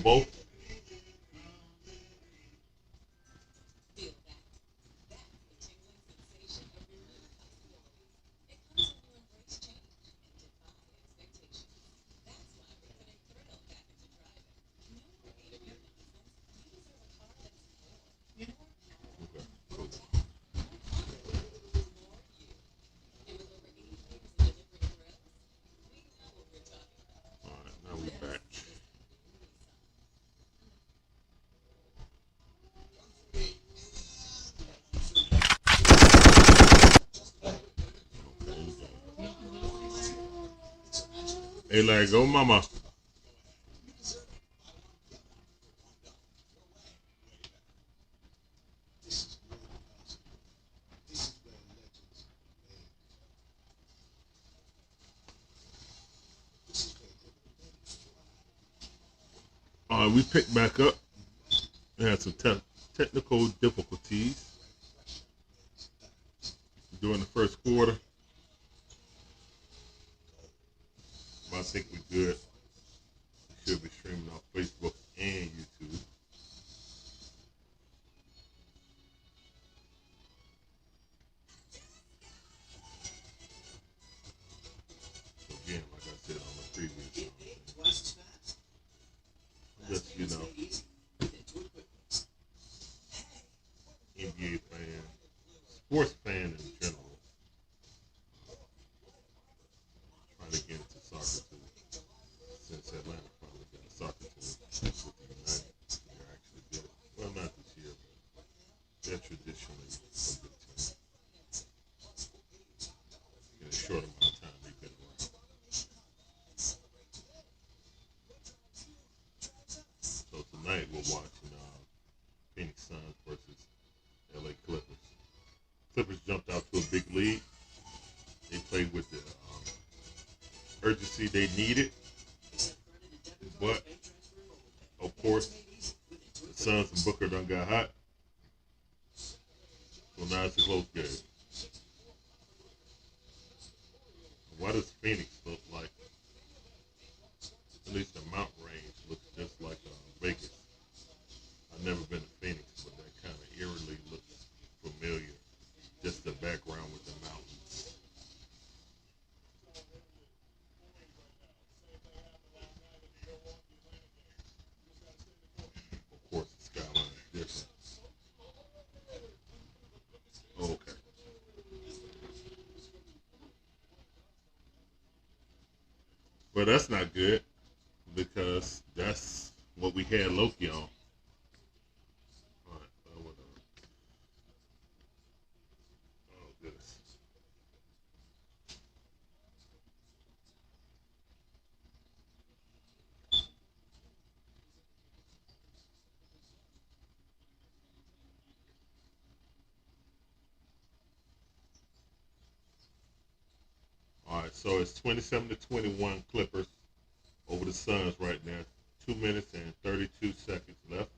both. Okay, cool. All right, now we're back. Hey, like, go, mama. We picked back up. We had some technical difficulties during the first quarter, but I think we're good. We should be streaming on Facebook and YouTube. So again, like I said on the previous, just NBA fan, sports fan in general, trying to get into soccer too. Since Atlanta finally got a soccer team with the United, they're actually good. Well, not this year, but they're traditionally a good team. In a short amount of time, they've been around. So tonight we're watching Phoenix Suns versus LA Clippers. Clippers jumped out to a big lead. They played with the urgency they needed, but of course the Suns and Booker done got hot. So now it's a close game. Why does Phoenix look like, at least the mountain range looks just like Vegas? I've never been to Phoenix, but that kind of eerily looks familiar. Just the background with the mountains. Of course, the skyline is different. Oh, okay. Well, that's not good because that's what we had Loki on. All right, oh goodness. All right, so it's 27-21 Clippers over the Suns right now. 2 minutes and 32 seconds left.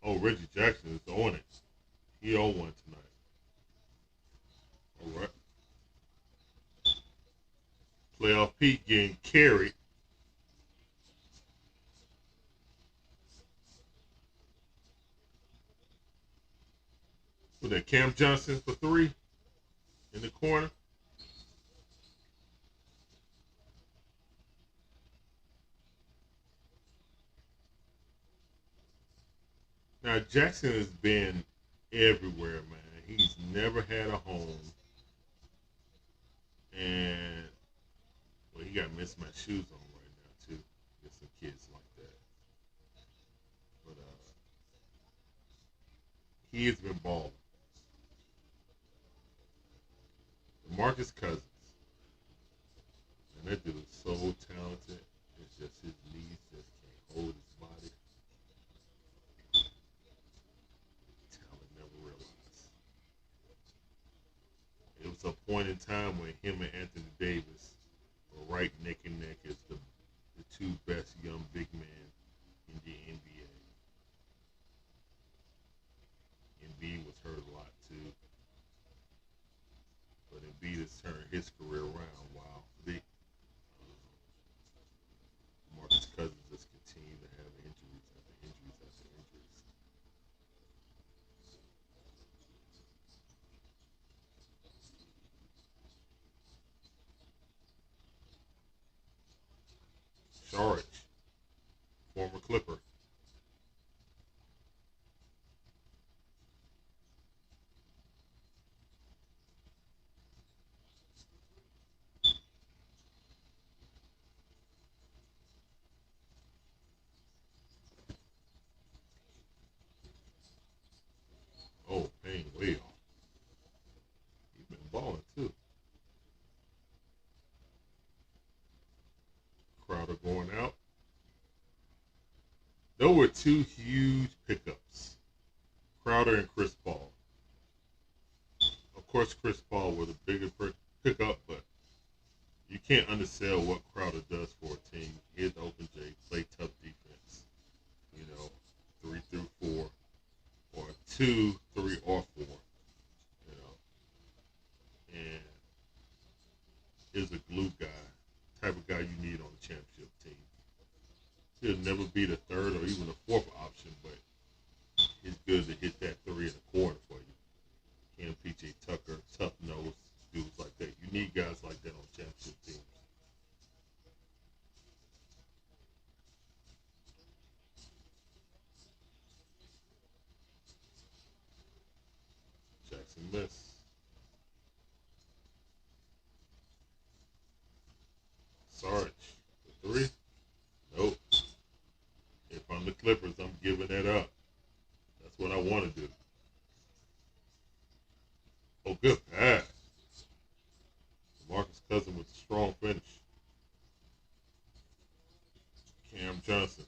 Oh, Reggie Jackson is on it. He 0-1 tonight. All right. Playoff Pete getting carried. With that Cam Johnson for three in the corner. Now Jackson has been everywhere, man. He's never had a home, and well, he got mismatched shoes on right now too. Get some kids like that, but he has been balling. Marcus Cousins, and that dude is so talented. It's just his knees just can't hold his body. Talent never realized. It was a point in time when him and Anthony Davis were right neck and neck as the two best young big men in the NBA. Embiid was hurt a lot too, but Embiid has turned his career around while Marcus Cousins just continued Charge, former Clipper. Oh, Payne way off. He's been balling too. Crowder going out. Those were two huge pickups. Crowder and Chris Paul. Of course, Chris Paul was a bigger pickup, but you can't undersell what Crowder does for a team. He's open J, play tough defense. You know, 3 through 4, or 2, 3, or 4. You know, and is a glue guy, type of guy you need on a championship team. He'll never be the third or even the fourth option, but he's good to hit that 3 and a quarter for you. Him, PJ Tucker, tough nose dudes like that. You need guys like that on championship teams. Jackson miss. Sarge, the 3. Nope. If I'm the Clippers, I'm giving that up. That's what I want to do. Oh, good pass. Marcus Cousins with a strong finish. Cam Johnson.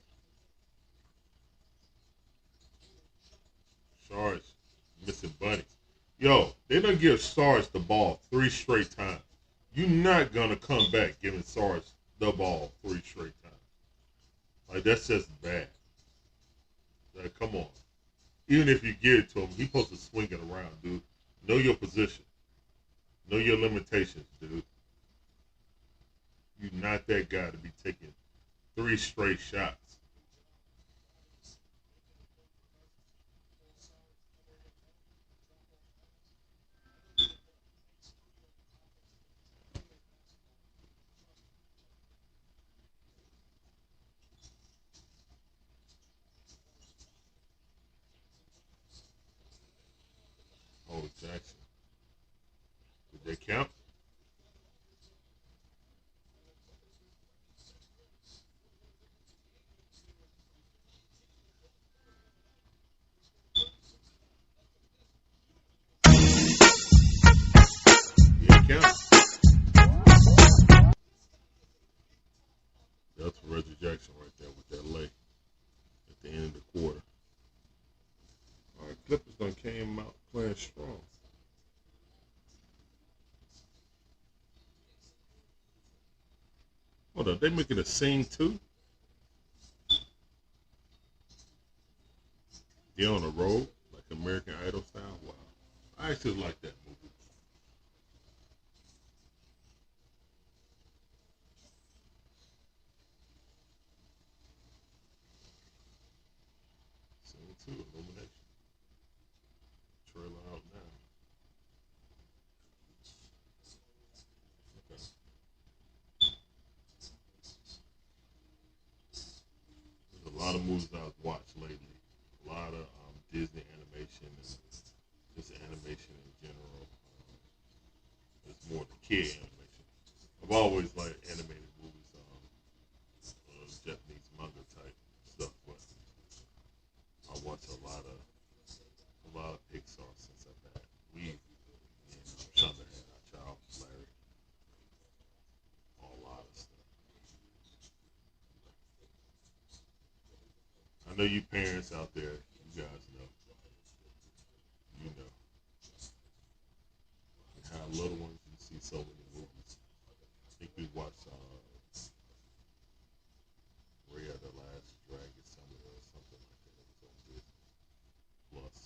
Sarge missing bunnies. Yo, they done give Sarge the ball 3 straight times. You're not going to come back giving Sarge the ball 3 straight times. Like, that's just bad. Like, come on. Even if you give it to him, he's supposed to swing it around, dude. Know your position. Know your limitations, dude. You're not that guy to be taking 3 straight shots. Oh, Jackson. Did they count? Yeah, count. That's Reggie Jackson right there with that lay at the end of the quarter. All right, Clippers done came out playing strong. Hold on, they making a scene too? They on the road, like American Idol style? Wow. I actually like that movie. Scene 2, Illumination. Trailer out now. Okay. There's a lot of movies I've watched lately. A lot of Disney animation and just animation in general. It's more the kid animation. I've always liked animated movies, Japanese manga type stuff, but I watch a lot of Pixar since I've had we and Shonda had our child, Larry, a lot of stuff. I know you parents out there, you guys know, you know, and how little ones you see so many movies. I think we watched Raya the Last Dragon Summer or something like that. It was on Disney Plus.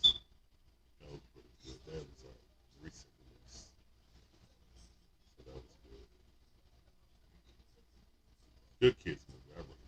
That was pretty good. That was a recent release, so that was good. Good kids movie. I recommend it.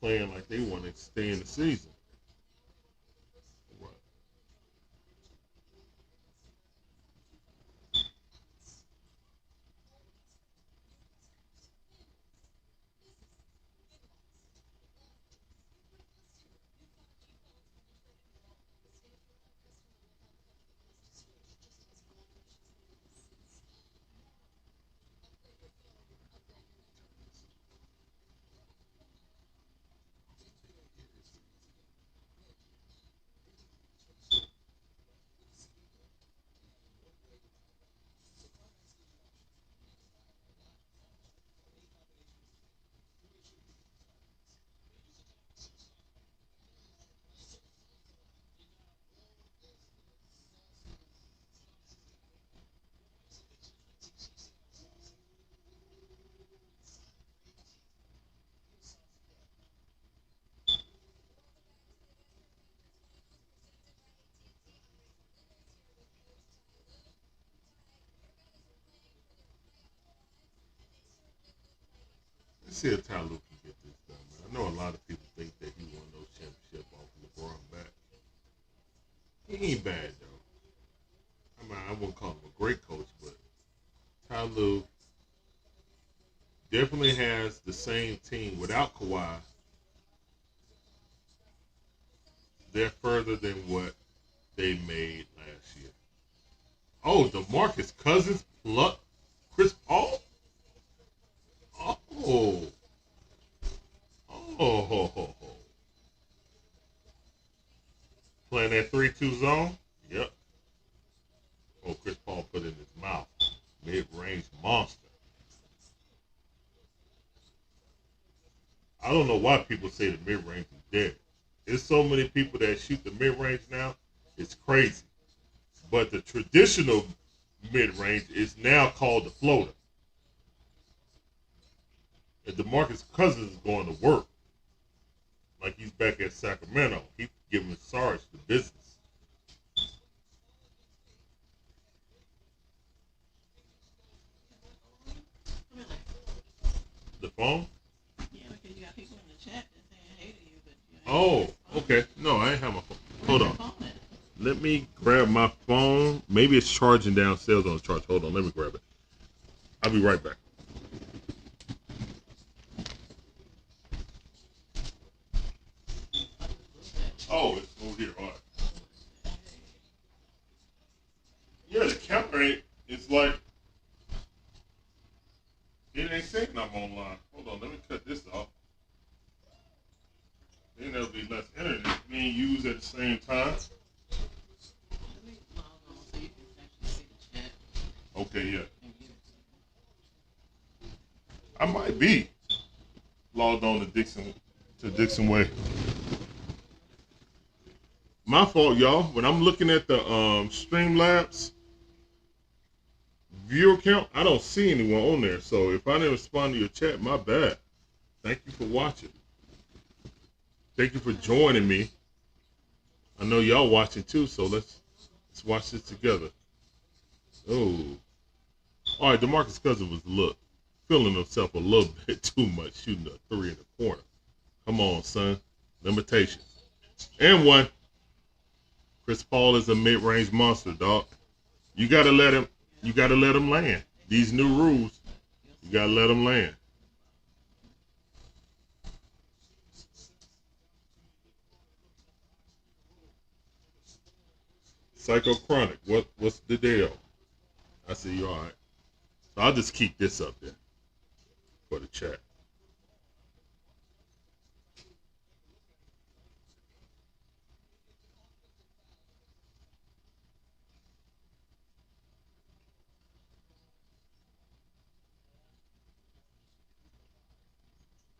playing like they want to stay in the season. Right. Let's see if Ty Lue can get this done, man. I know a lot of people think that he won those championships off of LeBron back. He ain't bad though. I mean, I wouldn't call him a great coach, but Ty Lue definitely has the same team without Kawhi. They're further than what they made last year. Oh, DeMarcus Cousins plucked Chris Paul? Oh. Oh. Playing that 3-2 zone? Yep. Oh, Chris Paul put it in his mouth. Mid-range monster. I don't know why people say the mid-range is dead. There's so many people that shoot the mid-range now. It's crazy. But the traditional mid-range is now called the floater. And DeMarcus Cousins is going to work. Like he's back at Sacramento. He's giving Sarge the business. The phone? Yeah, because you got people in the chat that saying hey to you, but you Oh, okay. No, I ain't have my phone. Hold on. Let me grab my phone. Maybe it's charging downstairs on the charge. Hold on, let me grab it. I'll be right back. Oh, it's over here. All right. Yeah, the camera ain't. It's like it ain't saying I'm online. Hold on, let me cut this off. Then there'll be less internet being used at the same time. Okay, yeah. I might be logged on to Dixon Way. My fault, y'all. When I'm looking at the Streamlabs viewer count, I don't see anyone on there. So if I didn't respond to your chat, my bad. Thank you for watching. Thank you for joining me. I know y'all watching too, so let's watch this together. Oh. All right, DeMarcus Cousins was feeling himself a little bit too much, shooting a 3 in the corner. Come on, son. Limitations. And one. Chris Paul is a mid-range monster, dog. You gotta let him land. These new rules, you gotta let him land. Psycho Chronic, what's the deal? I see you all right. So I'll just keep this up there for the chat.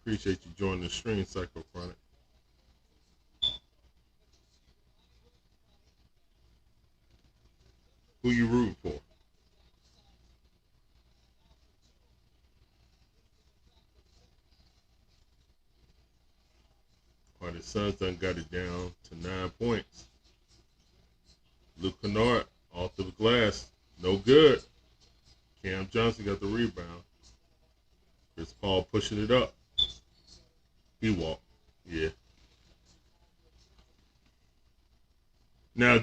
Appreciate you joining the stream, Psycho Chronic. Who you rooting for? All right, the Suns done got it down to 9 points. Luke Kennard off the glass, no good. Cam Johnson got the rebound. Chris Paul pushing it up. He walked.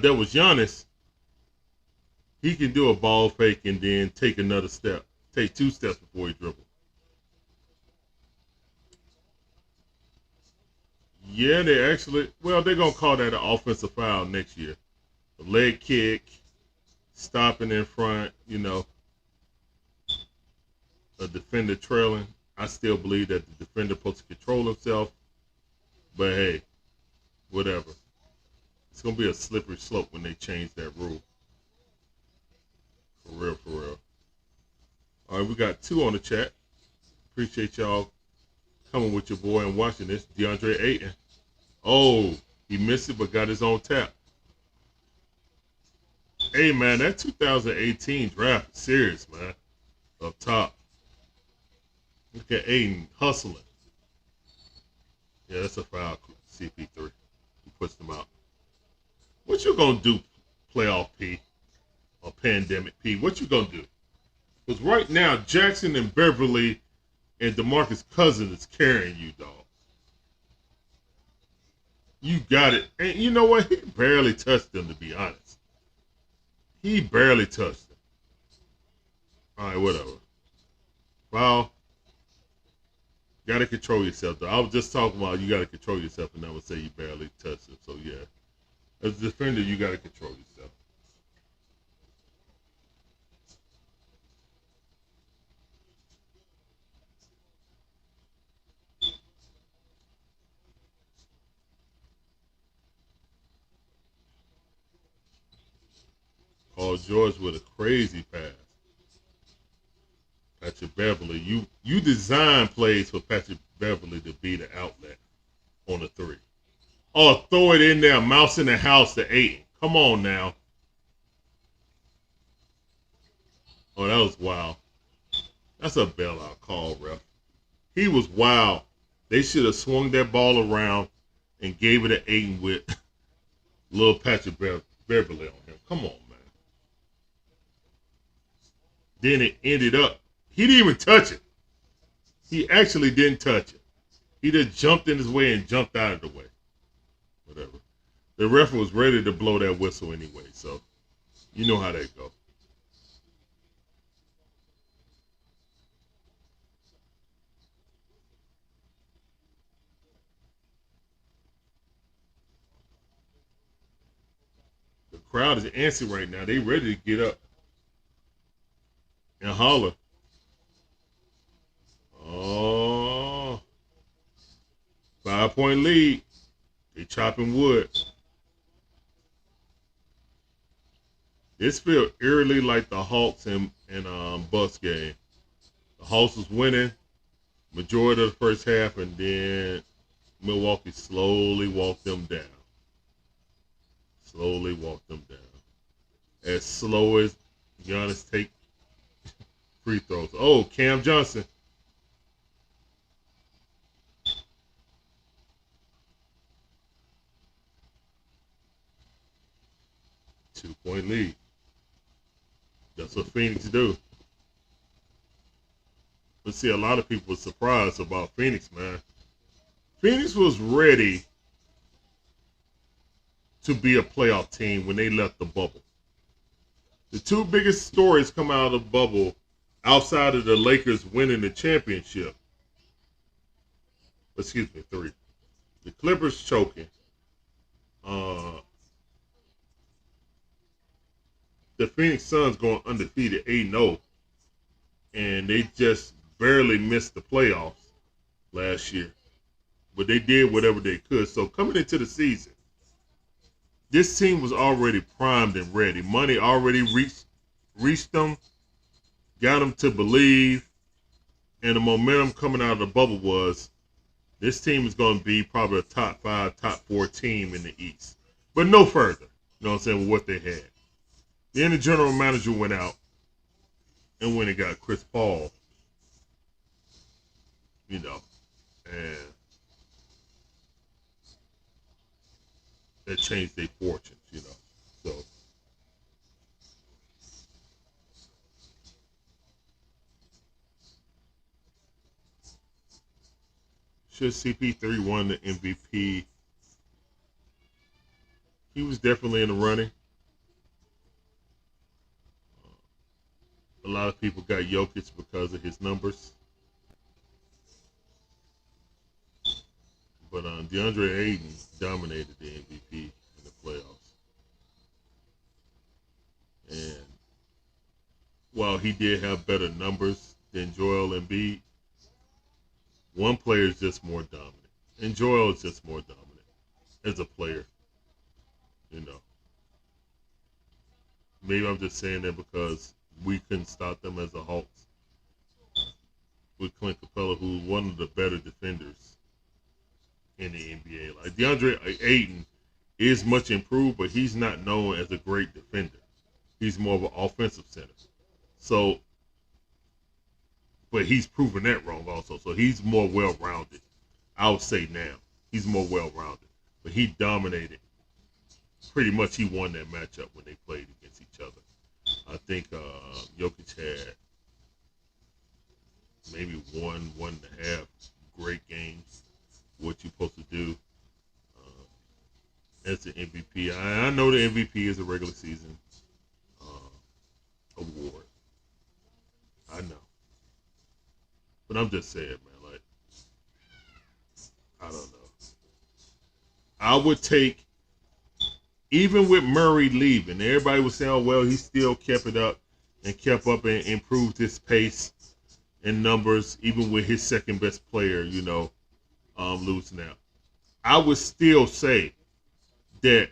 that was Giannis, he can do a ball fake and then take another step, take 2 steps before he dribbles. Yeah, they actually, well, they're going to call that an offensive foul next year. A leg kick, stopping in front, a defender trailing. I still believe that the defender supposed to control himself, but hey, whatever. It's going to be a slippery slope when they change that rule. For real, for real. All right, we got 2 on the chat. Appreciate y'all coming with your boy and watching this. DeAndre Ayton. Oh, he missed it but got his own tap. Hey, man, that 2018 draft is serious, man. Up top. Look at Ayton hustling. Yeah, that's a foul, CP3. He puts them out. What you going to do, playoff P? Or pandemic P? What you going to do? Because right now, Jackson and Beverly and DeMarcus Cousins is carrying you, dog. You got it. And you know what? He barely touched them, to be honest. He barely touched them. All right, whatever. Foul. Got to control yourself, though. I was just talking about you got to control yourself, and I would say you barely touched him. So, yeah. As a defender, you got to control yourself. Paul George with a crazy pass. Patrick Beverly, you design plays for Patrick Beverly to be the outlet on the 3. Oh, throw it in there, mouse in the house to Ayton. Come on now. Oh, that was wild. That's a bailout call, ref. He was wild. They should have swung that ball around and gave it to Ayton with little Patrick Beverly on him. Come on, man. Then it ended up, he didn't even touch it. He actually didn't touch it. He just jumped in his way and jumped out of the way. Whatever. The ref was ready to blow that whistle anyway, so you know how that goes. The crowd is antsy right now. They ready to get up and holler. Oh, 5-point lead. They chopping wood. This feels eerily like the Hawks and Bucks game. The Hawks was winning majority of the first half, and then Milwaukee slowly walked them down. Slowly walked them down. As slow as Giannis take free throws. Oh, Cam Johnson. Two-point lead. That's what Phoenix do. But see, a lot of people were surprised about Phoenix, man. Phoenix was ready to be a playoff team when they left the bubble. The 2 biggest stories come out of the bubble outside of the Lakers winning the championship. Excuse me, 3. The Clippers choking. The Phoenix Suns going undefeated 8-0. And they just barely missed the playoffs last year. But they did whatever they could. So coming into the season, this team was already primed and ready. Money already reached them, got them to believe, and the momentum coming out of the bubble was this team is going to be probably a top 5, top 4 team in the East. But no further, you know what I'm saying, with what they had. Then the general manager went out and went and got Chris Paul, and that changed their fortunes, So should CP3 won the MVP? He was definitely in the running. A lot of people got Jokic because of his numbers, but DeAndre Ayton dominated the MVP in the playoffs. And while he did have better numbers than Joel Embiid, one player is just more dominant, and Joel is just more dominant as a player. You know, maybe I'm just saying that because we couldn't stop them as the Hawks with Clint Capella, who's one of the better defenders in the NBA. Like DeAndre Ayton is much improved, but he's not known as a great defender. He's more of an offensive center. So, but he's proven that wrong also. So he's more well-rounded. I would say now he's more well-rounded. But he dominated. Pretty much he won that matchup when they played against each other. I think Jokic had maybe one and a half great games. What you're supposed to do as the MVP. I know the MVP is a regular season award. I know. But I'm just saying, man, like, I don't know. I would take, even with Murray leaving, everybody was saying, oh, well, he still kept it up and kept up and improved his pace and numbers, even with his second best player, losing out. I would still say that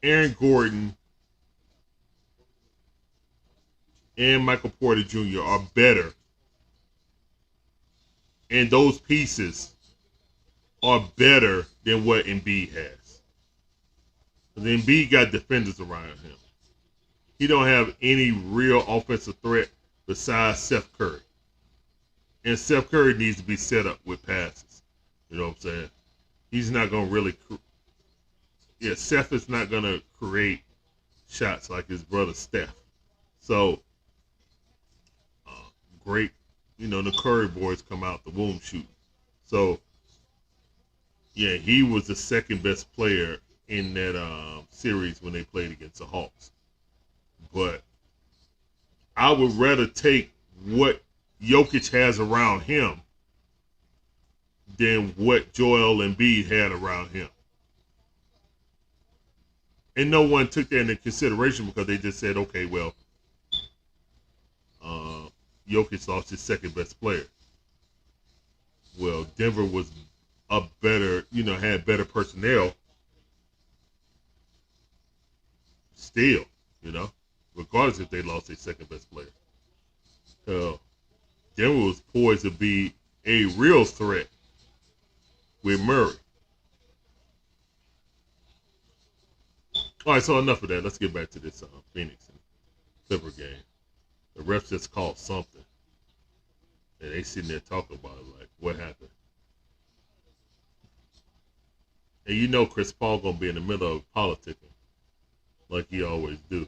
Aaron Gordon and Michael Porter Jr. are better, and those pieces are better than what Embiid has. Because Embiid got defenders around him. He don't have any real offensive threat besides Seth Curry. And Seth Curry needs to be set up with passes. You know what I'm saying? He's not going to really... Seth is not going to create shots like his brother Steph. So, great. The Curry boys come out the womb shooting. So, yeah, he was the second best player in that series when they played against the Hawks. But I would rather take what Jokic has around him than what Joel Embiid had around him. And no one took that into consideration because they just said, okay, well, Jokic lost his second best player. Well, Denver was a better, had better personnel still, regardless if they lost their second best player. Denver was poised to be a real threat with Murray. All right, so enough of that. Let's get back to this Phoenix and Clipper game. The refs just called something, and they sitting there talking about it like, what happened? And Chris Paul gonna be in the middle of politicking, like he always do.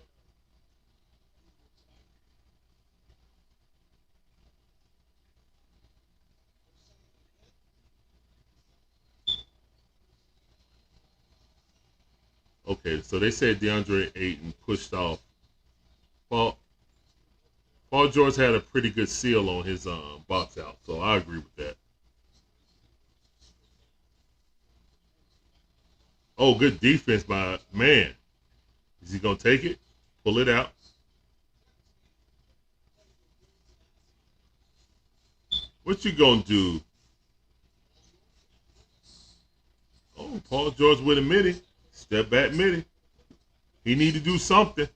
Okay, so they said DeAndre Ayton pushed off. Paul George had a pretty good seal on his box out, so I agree with that. Oh, good defense by man. Is he gonna take it? Pull it out. What you gonna do? Oh, Paul George with a midi. Step back midi. He need to do something.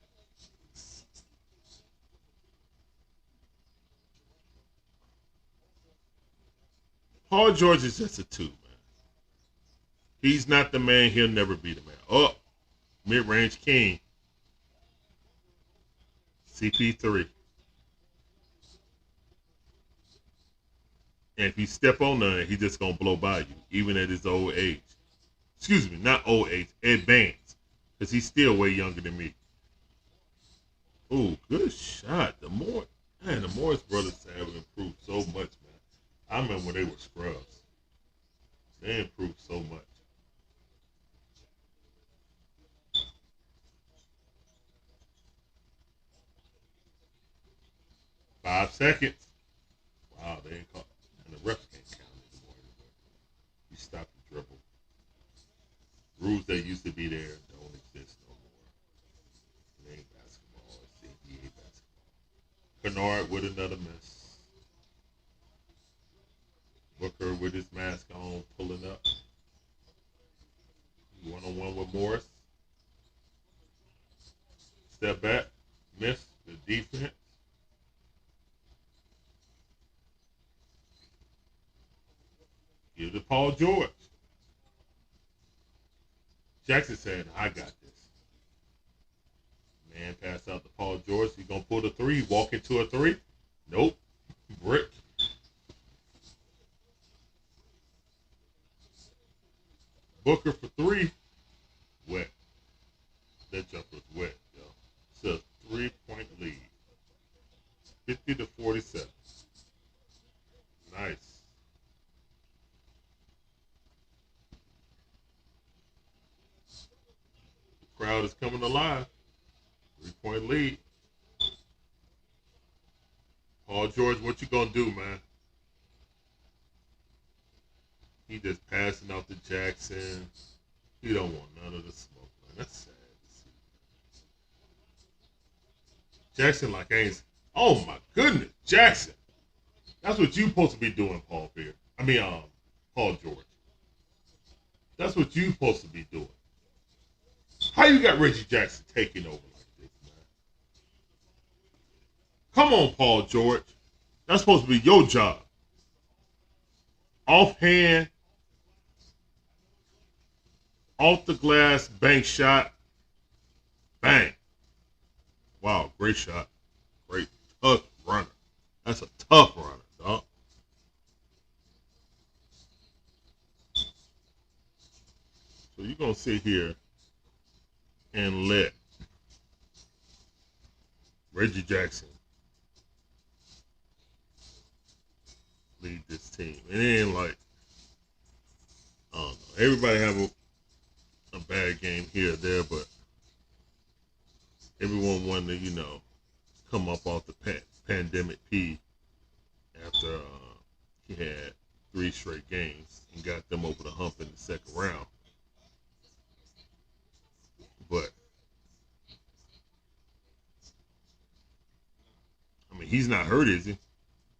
Paul George is just a two, man. He's not the man. He'll never be the man. Oh, mid-range king. CP3. And if you step on none, he just gonna blow by you, even at his old age. Excuse me, not old age, advanced. Because he's still way younger than me. Ooh, good shot. The Morris brothers have improved so much, man. I remember when they were scrubs. They improved so much. 5 seconds. Wow, they ain't caught. And the refs can't count anymore. Anyway. You stop the dribble. Rules that used to be there don't exist no more. It ain't basketball. It's NBA basketball. Kennard with another miss. Booker with his mask on, pulling up. One-on-one with Morris. Step back. Miss the defense. Give to Paul George. Jackson saying, I got this. Man pass out to Paul George. He's going to pull the three. Walk into a three. Nope. Brick. Booker for three. Wet. That jumper's wet, yo. It's a 3-point lead. 50-47. Nice. The crowd is coming alive. 3-point lead. Paul George, what you gonna do, man? He just passing off to Jackson. He don't want none of the smoke, man. That's sad to see. Jackson like ain't. Oh my goodness, Jackson. That's what you supposed to be doing, Paul Beer. Paul George. That's what you supposed to be doing. How you got Reggie Jackson taking over like this, man? Come on, Paul George. That's supposed to be your job. Offhand, off the glass, bank shot, bang. Wow, great shot. Great, tough runner. That's a tough runner, dog. So you're going to sit here and let Reggie Jackson lead this team. It ain't like, I don't know. Everybody have a bad game here or there, but everyone wanted to, come up off the pandemic P after he had 3 straight games and got them over the hump in the second round. But I mean, he's not hurt, is he?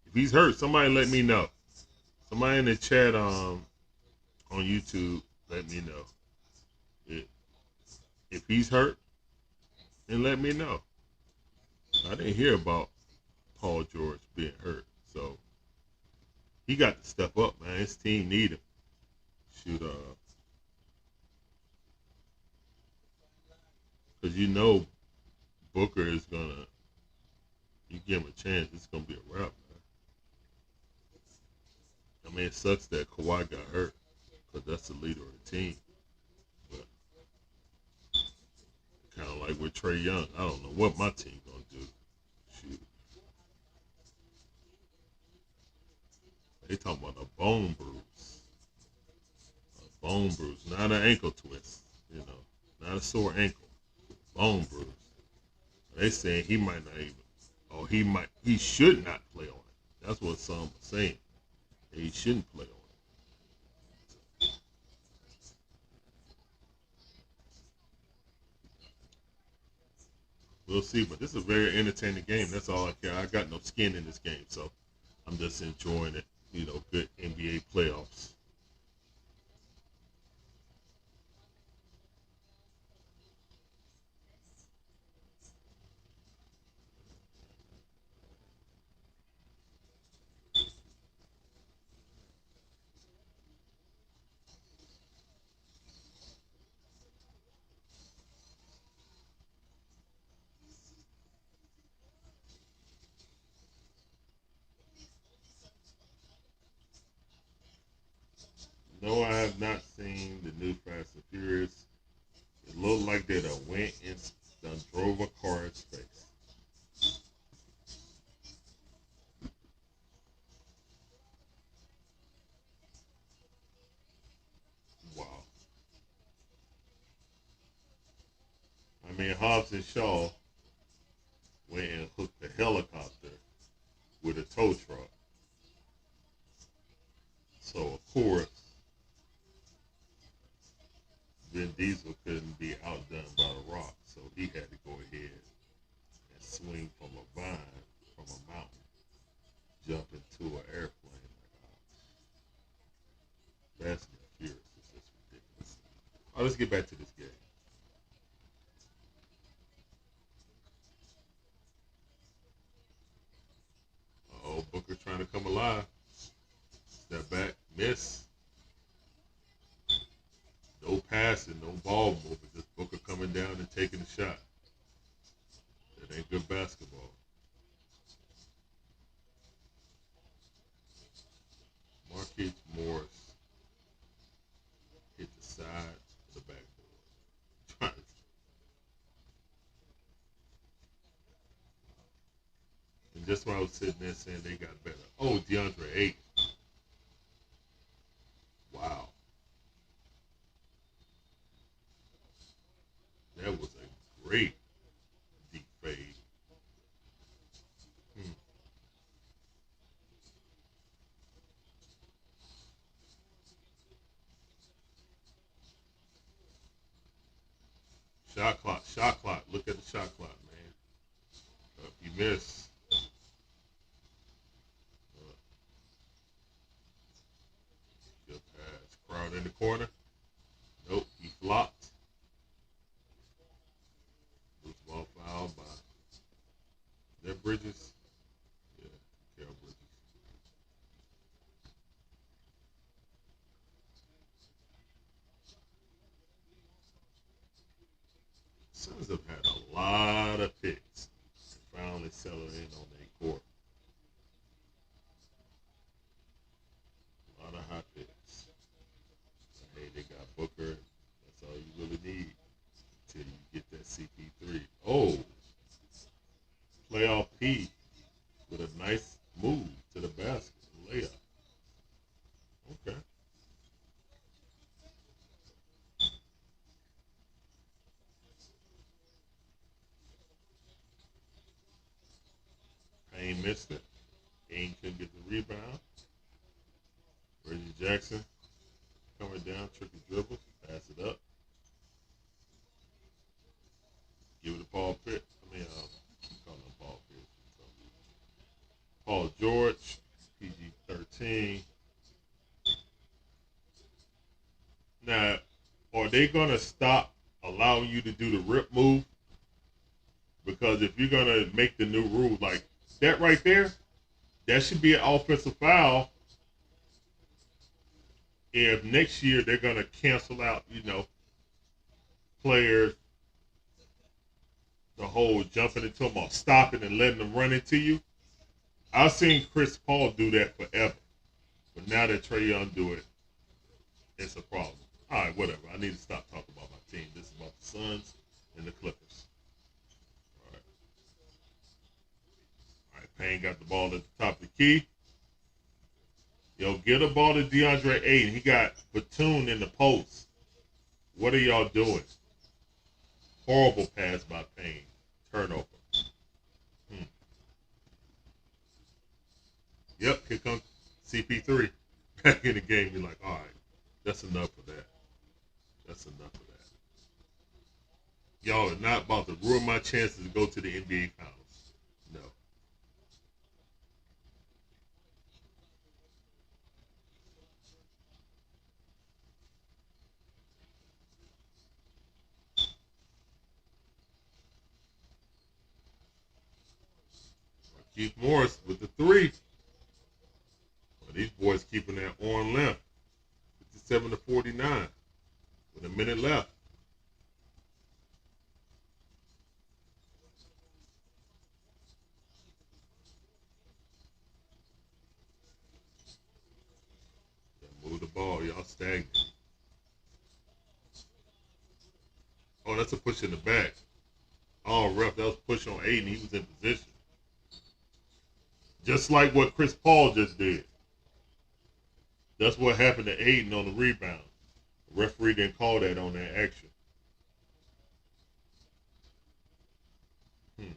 If he's hurt, somebody let me know. Somebody in the chat on YouTube, let me know. If he's hurt, then let me know. I didn't hear about Paul George being hurt, so he got to step up, man. His team need him. Shoot, because Booker is gonna. You give him a chance, it's gonna be a wrap, man. I mean, it sucks that Kawhi got hurt because that's the leader of the team. But kind of like with Trae Young, I don't know what my team gonna do. Shoot, they talking about a bone bruise, not an ankle twist. Not a sore ankle, bone bruise. They saying he might not even. Oh, he should not play on it. That's what some are saying. He shouldn't play on it. We'll see, but this is a very entertaining game. That's all I care. I got no skin in this game, so I'm just enjoying it. Good NBA playoffs. No, I have not seen the new Fast and Furious. It looked like they done went and done drove a car in space. Wow. I mean, Hobbs and Shaw went and hooked the helicopter tow truck. So of course, Vin Diesel couldn't be outdone by The Rock, so he had to go ahead and swing from a vine, from a mountain, jump into an airplane. Fast and Furious is just ridiculous. All right, let's get back to this game. Oh, Booker trying to come alive. Step back, miss. No passing, no ball movement. Just Booker coming down and taking a shot. That ain't good basketball. Marquise Morris hit the side of the backboard. And just when I was sitting there saying they got better. Oh, DeAndre Ayton. Wow. That was a great deep fade. Hmm. Shot clock, shot clock. Look at the shot clock, man. He missed. Good pass. Crowd in the corner. Nope, he flopped. Loose ball foul by their Bridges. Yeah, Carol Bridges. Suns have had a lot of picks and finally settled in on their court. A lot of high picks. Hey, they got Booker. That's all you really need until you get that CP3. Oh, playoff P with a nice move to the basket. Layup. Okay. Payne missed it. Payne couldn't get the rebound. Reggie Jackson coming down, tricky dribble, pass it up. Give it to Paul Pitt. I'm calling him Paul Pitt. Paul George, PG-13. Now, are they going to stop allowing you to do the rip move? Because if you're going to make the new rule, like that right there, that should be an offensive foul. If next year they're going to cancel out, players, the whole jumping into them or stopping and letting them run into you. I've seen Chris Paul do that forever. But now that Trae Young do it, it's a problem. All right, whatever. I need to stop talking about my team. This is about the Suns and the Clippers. All right. All right, Payne got the ball at the top of the key. Yo, get a ball to DeAndre Ayton. He got Batum in the post. What are y'all doing? Horrible pass by Payne. Turnover. Yep, here comes CP3 back in the game. You're like, all right, that's enough of that. That's enough of that. Y'all are not about to ruin my chances to go to the NBA Finals. No. Keith Morris with the three. Well, these boys keeping that on left. 57-49 with a minute left. Move the ball. Y'all stagnant. Oh, that's a push in the back. Oh, ref, that was push on Aiden. He was in position. Just like what Chris Paul just did. That's what happened to Aiden on the rebound. The referee didn't call that on that action. Hmm.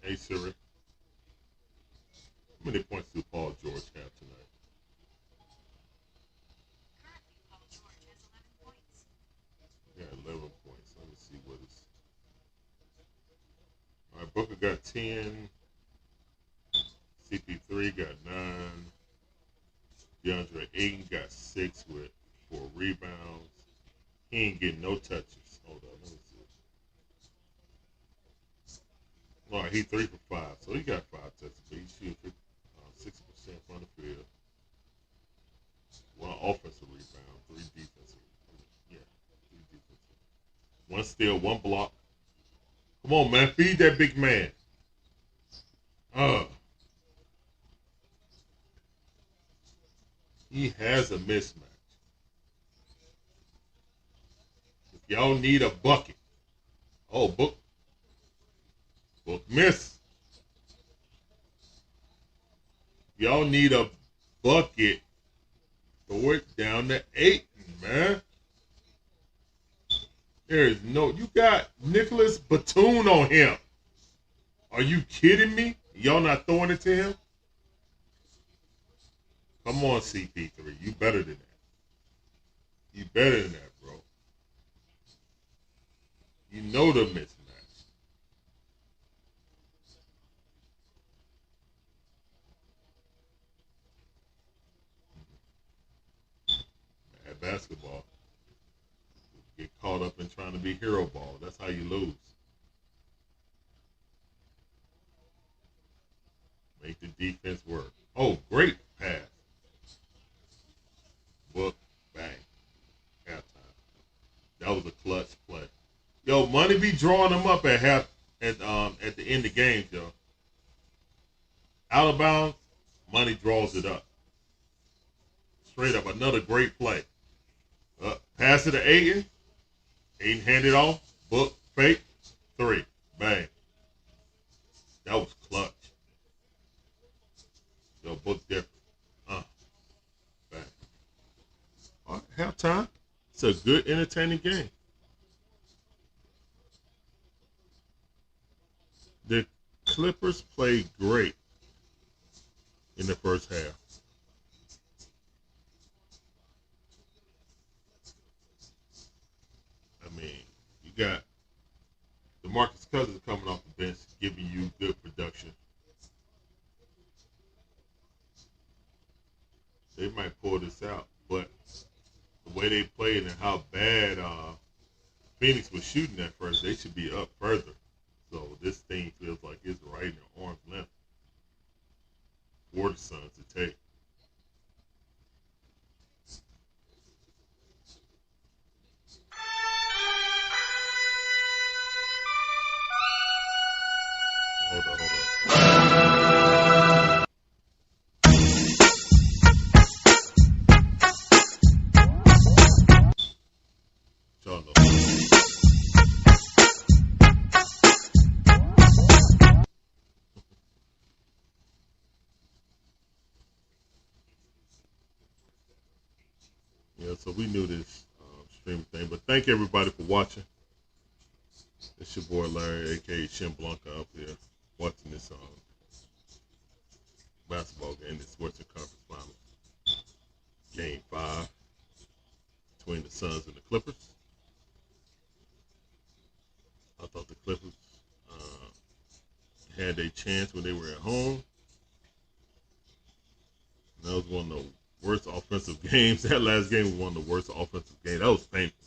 Hey Siri, how many points do Paul George have tonight? Yeah, 11 points. Let me see what it's. All right, Booker got 10. CP3 got 9. DeAndre Ayton got 6 with 4 rebounds. He ain't getting no touches. Hold on, let me see. All right, he 3 for 5, so he got 5 touches, but he's shooting 60% from the field. 1 offensive rebound, 3 defensive. Yeah, 3 defensive. 1 steal, 1 block. Come on, man, feed that big man. He has a mismatch. If y'all need a bucket, oh, book miss. Y'all need a bucket. Throw it down to Ayton, man. There is no. You got Nicholas Batum on him. Are you kidding me? Y'all not throwing it to him? Come on, CP3. You better than that. You better than that, bro. You know the mismatch. At basketball, get caught up in trying to be hero ball. That's how you lose. Make the defense work. Oh, great pass. Book, bang. Halftime. That was a clutch play. Yo, money be drawing them up at at the end of games, yo. Out of bounds, money draws it up. Straight up, another great play. Pass it to Ayton. Ayton hand it off. Book, fake, 3. Bang. That was clutch. Yo, Book different. Bang. All right, halftime. It's a good, entertaining game. The Clippers played great in the first half. I mean, you got DeMarcus Cousins coming off the bench, giving you good production. They might pull this out, but the way they played and how bad Phoenix was shooting at first, they should be up further. So this thing feels like it's right in their arm's length for the Suns to take. Hold on. Y'all know. Yeah, so we knew this streaming thing, but thank everybody for watching. It's your boy Larry, aka Shin Blanca, up here watching this basketball game, this Western Conference Finals, Game 5 between the Suns and the Clippers. I thought the Clippers had a chance when they were at home. And that was one of the worst offensive games. That last game was one of the worst offensive games. That was painful.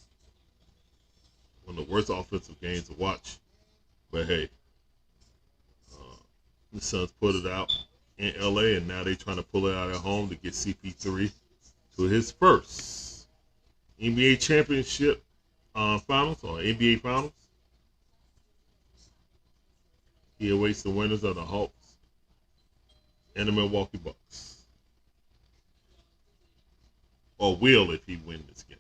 One of the worst offensive games to watch. But hey, the Suns put it out in LA, and now they're trying to pull it out at home to get CP3 to his first NBA championship finals or NBA finals. He awaits the winners of the Hawks and the Milwaukee Bucks. Or will if he wins this game.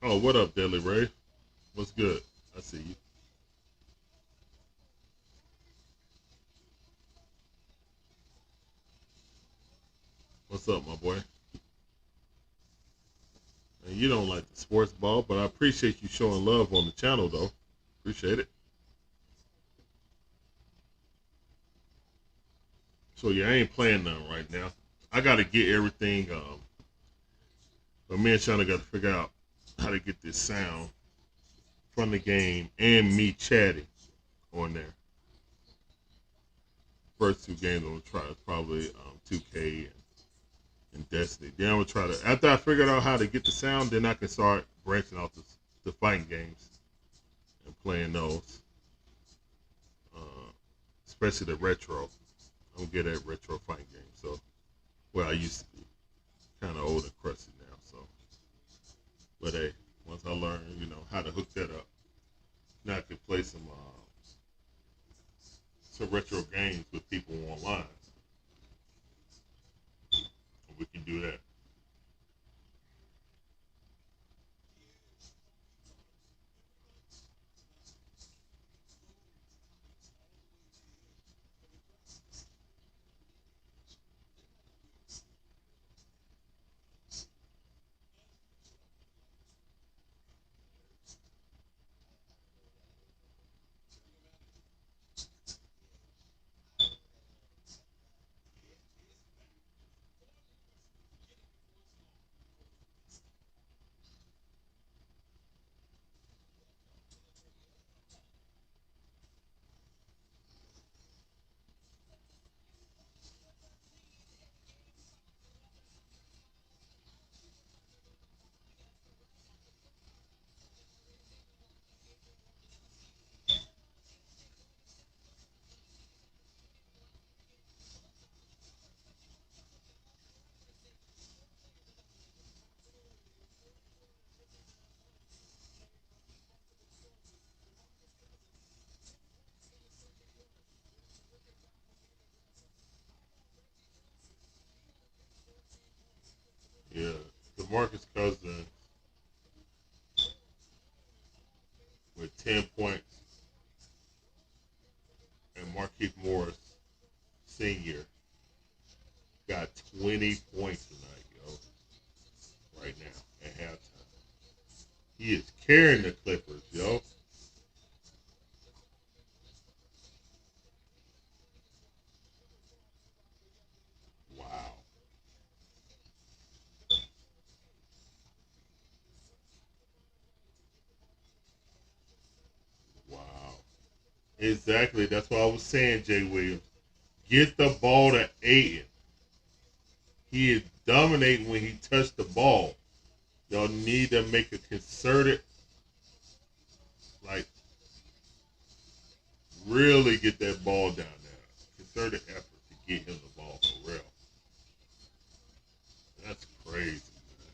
Oh, what up, Deadly Ray? What's good? I see you. What's up, my boy? And you don't like the sports ball, but I appreciate you showing love on the channel, though. Appreciate it. So yeah, I ain't playing none right now. I got to get everything. But me and Shauna got to figure out how to get this sound from the game and me chatting on there. First two games I'm gonna try is probably 2K and Destiny. Then I'm gonna try to after I figured out how to get the sound, then I can start branching out the fighting games and playing those, uh, especially the retro. I'm good at retro fighting games. So well, I used to be kind of old and crusty now. So, but hey, once I learn, how to hook that up, now I can play some retro games with people online. We can do that. Yeah, DeMarcus Cousins with 10 points and Marquise Morris Senior got 20 points tonight, right now at halftime. He is carrying the Clippers, yo. Wow. Wow. Exactly. That's what I was saying, Jay Williams. Get the ball to Aiden. He is dominating when he touched the ball. Y'all need to make a concerted, like, really get that ball down there. Concerted effort to get him the ball for real. That's crazy, man.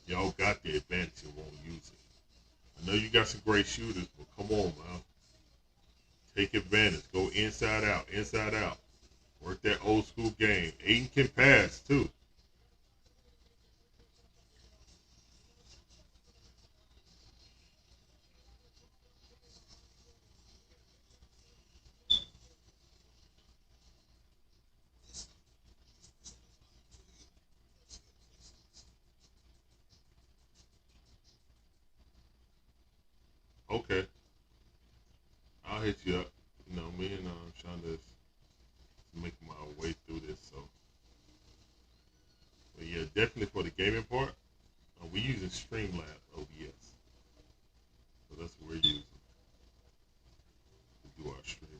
Y'all got the advantage and won't use it. I know you got some great shooters, but come on, man. Take advantage. Go inside out, inside out. Work that old school game. Aiden can pass too. Okay, I'll hit you up. Me and Shonda's making my way through this. So, but yeah, definitely for the gaming part, we're using Streamlabs OBS. So that's what we're using to do our streaming.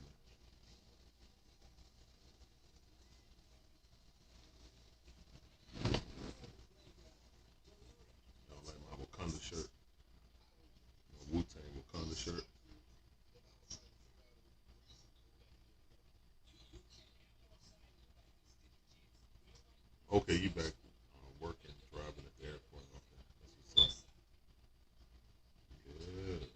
Like my Wakanda shirt, my Wu Tang Wakanda shirt. Okay, you back working, driving at the airport. Okay, that's what's up. Yeah.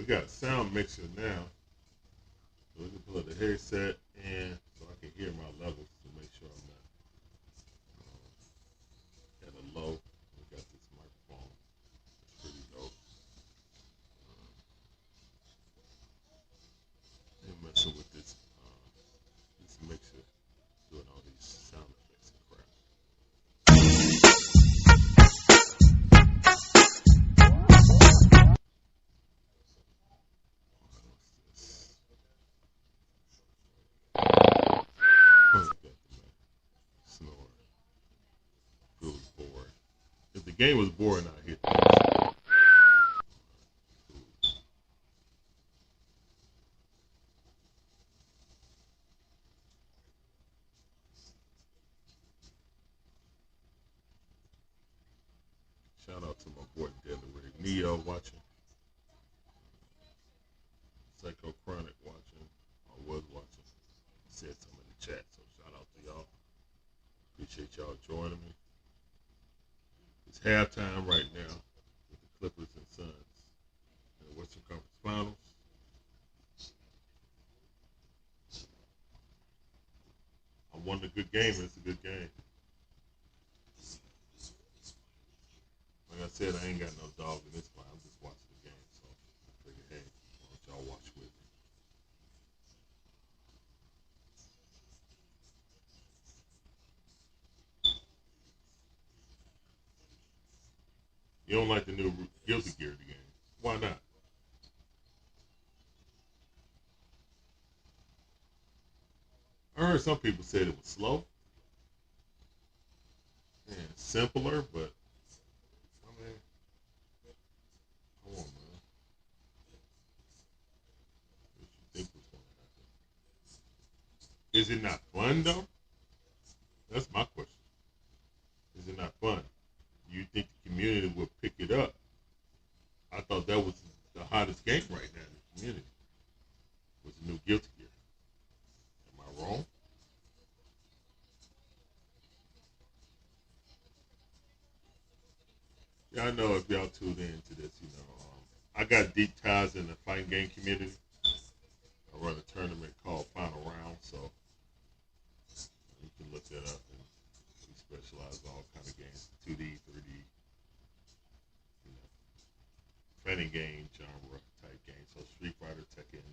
got a sound mixer now. So we can pull up the headset and so I can hear my levels to make sure I'm not at a low. We got this microphone. It's pretty dope. And messing with this mixer, doing all these sound effects and crap. Snore. If it was boring. If the game was boring, I'd hit this. Shout out to my boy Deadly Rig Neo watching. Psycho Chronic watching. I was watching. Said something in the chat, so shout out to y'all. Appreciate y'all joining me. It's halftime right now with the Clippers and Suns in the Western Conference Finals. I won a good game, and it's a good game. Like I said, I ain't got no dog in this fight. I'm just watching the game, so I figured, hey, why don't y'all watch with me? You don't like the new Guilty Gear game? Why not? I heard some people said it was slow and simpler, but I mean, come on, man. What you think was going to happen? Is it not fun though? That's my question. Is it not fun? Do you think the community will pick it up? I thought that was the hottest game right now in the community. Was the new Guilty Gear. Am I wrong? Yeah, I know if y'all tuned into this, I got deep ties in the fighting game community. I run a tournament called Final Round, so you can look that up. And we specialize in all kind of games, 2D, 3D, fighting game genre type games. So Street Fighter, Tekken,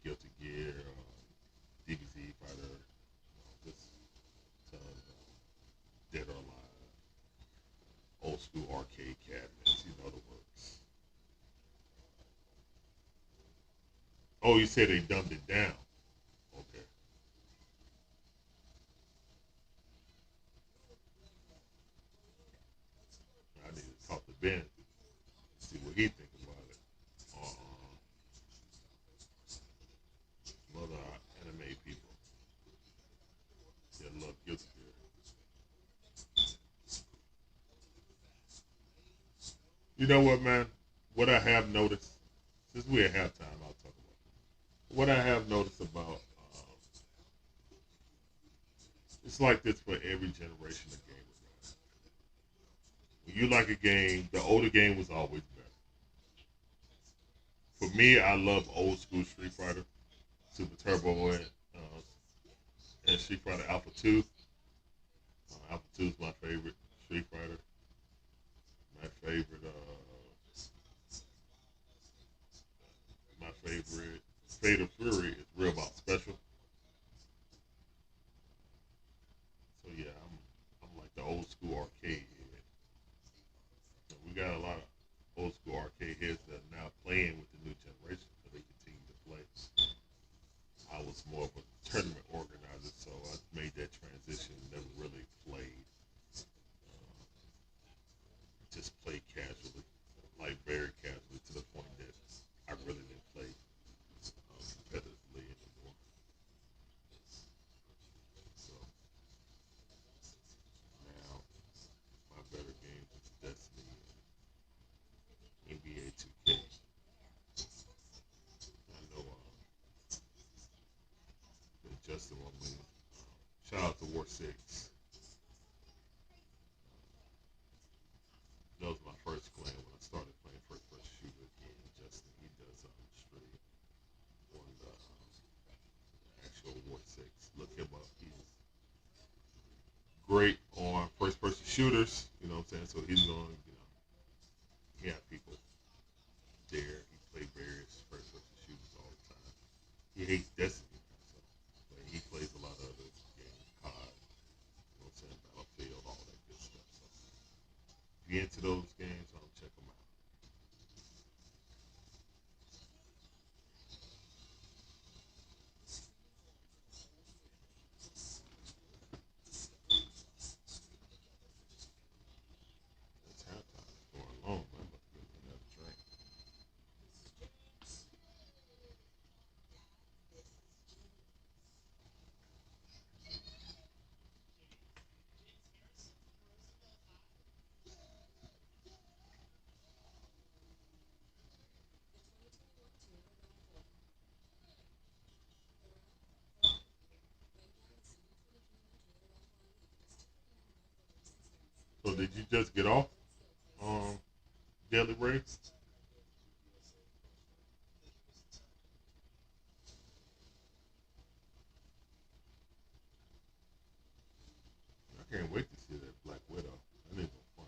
Guilty Gear, DBZ Fighter, just Dead or Alive, old school arcade cabinets, the works. Oh, you said they dumbed it down. Okay. I need to talk to Ben, see what he thinks about it. Some other anime people that love Guilty Gear. You know what, man? What I have noticed, since we're at halftime, I'll talk about it. What I have noticed about, it's like this for every generation of gamers. When you like a game, the older game was always better. For me, I love old school Street Fighter, Super Turbo, and Street Fighter Alpha 2. Alpha 2 is my favorite Street Fighter. My favorite, Fatal Fury is Real About Special. So yeah, I'm like the old school arcade head. We got a lot of old school arcade heads that are now playing with the new generation, but they continue to play. I was more of a tournament organizer, so I made that transition. Never really played. Just played casually, like very casually, to the point that I really didn't play competitively anymore. So now my better games is Destiny and NBA 2K. I know that Justin won't win. Shout out to War 6. That was my first game when I started playing first person shooter again. 6. Look him up. He's great on first person shooters. You know what I'm saying? So he's going, he have people there. He play various first person shooters all the time. He hates Destiny, so but he plays a lot of other games, COD, you know what I'm saying, Battlefield, all that good stuff. So if you're into those games, check them out. It's halftime. It's going long. I'm about to get another drink. So did you just get off Daily Ray? I can't wait to see that Black Widow. That ain't no fun.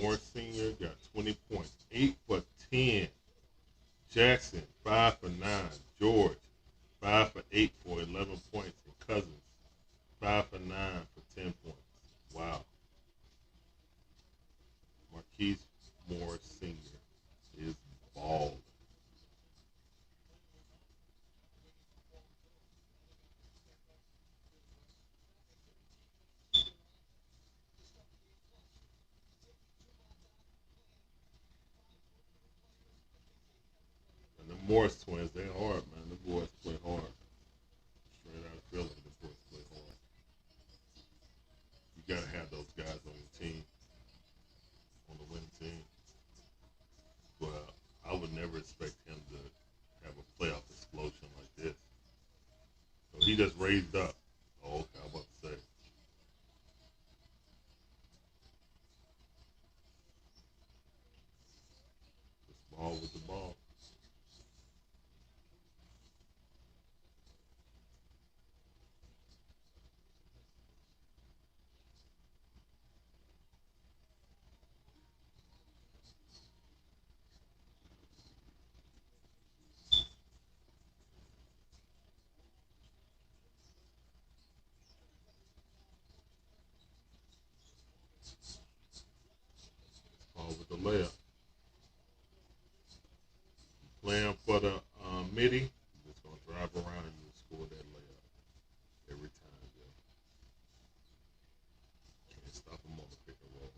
Moore Sr. got 20 points, 8 for 10. Jackson, 5 for 9. George, 5 for 8 for 11 points. And Cousins, 5 for 9 for 10 points. Wow. Marquise Moore Sr. is bald. And the Morris twins, they hard, man. The boys play hard. Straight out of Philly, the boys play hard. You gotta have those guys on your team, on the winning team. But I would never expect him to have a playoff explosion like this. So he just raised up. Oh, okay, I'm about to say. Just ball with the ball. Ball with the layup. Playing for the midi. Just gonna drive around and you score that layup every time. Yeah. Can't stop him on the pick and roll.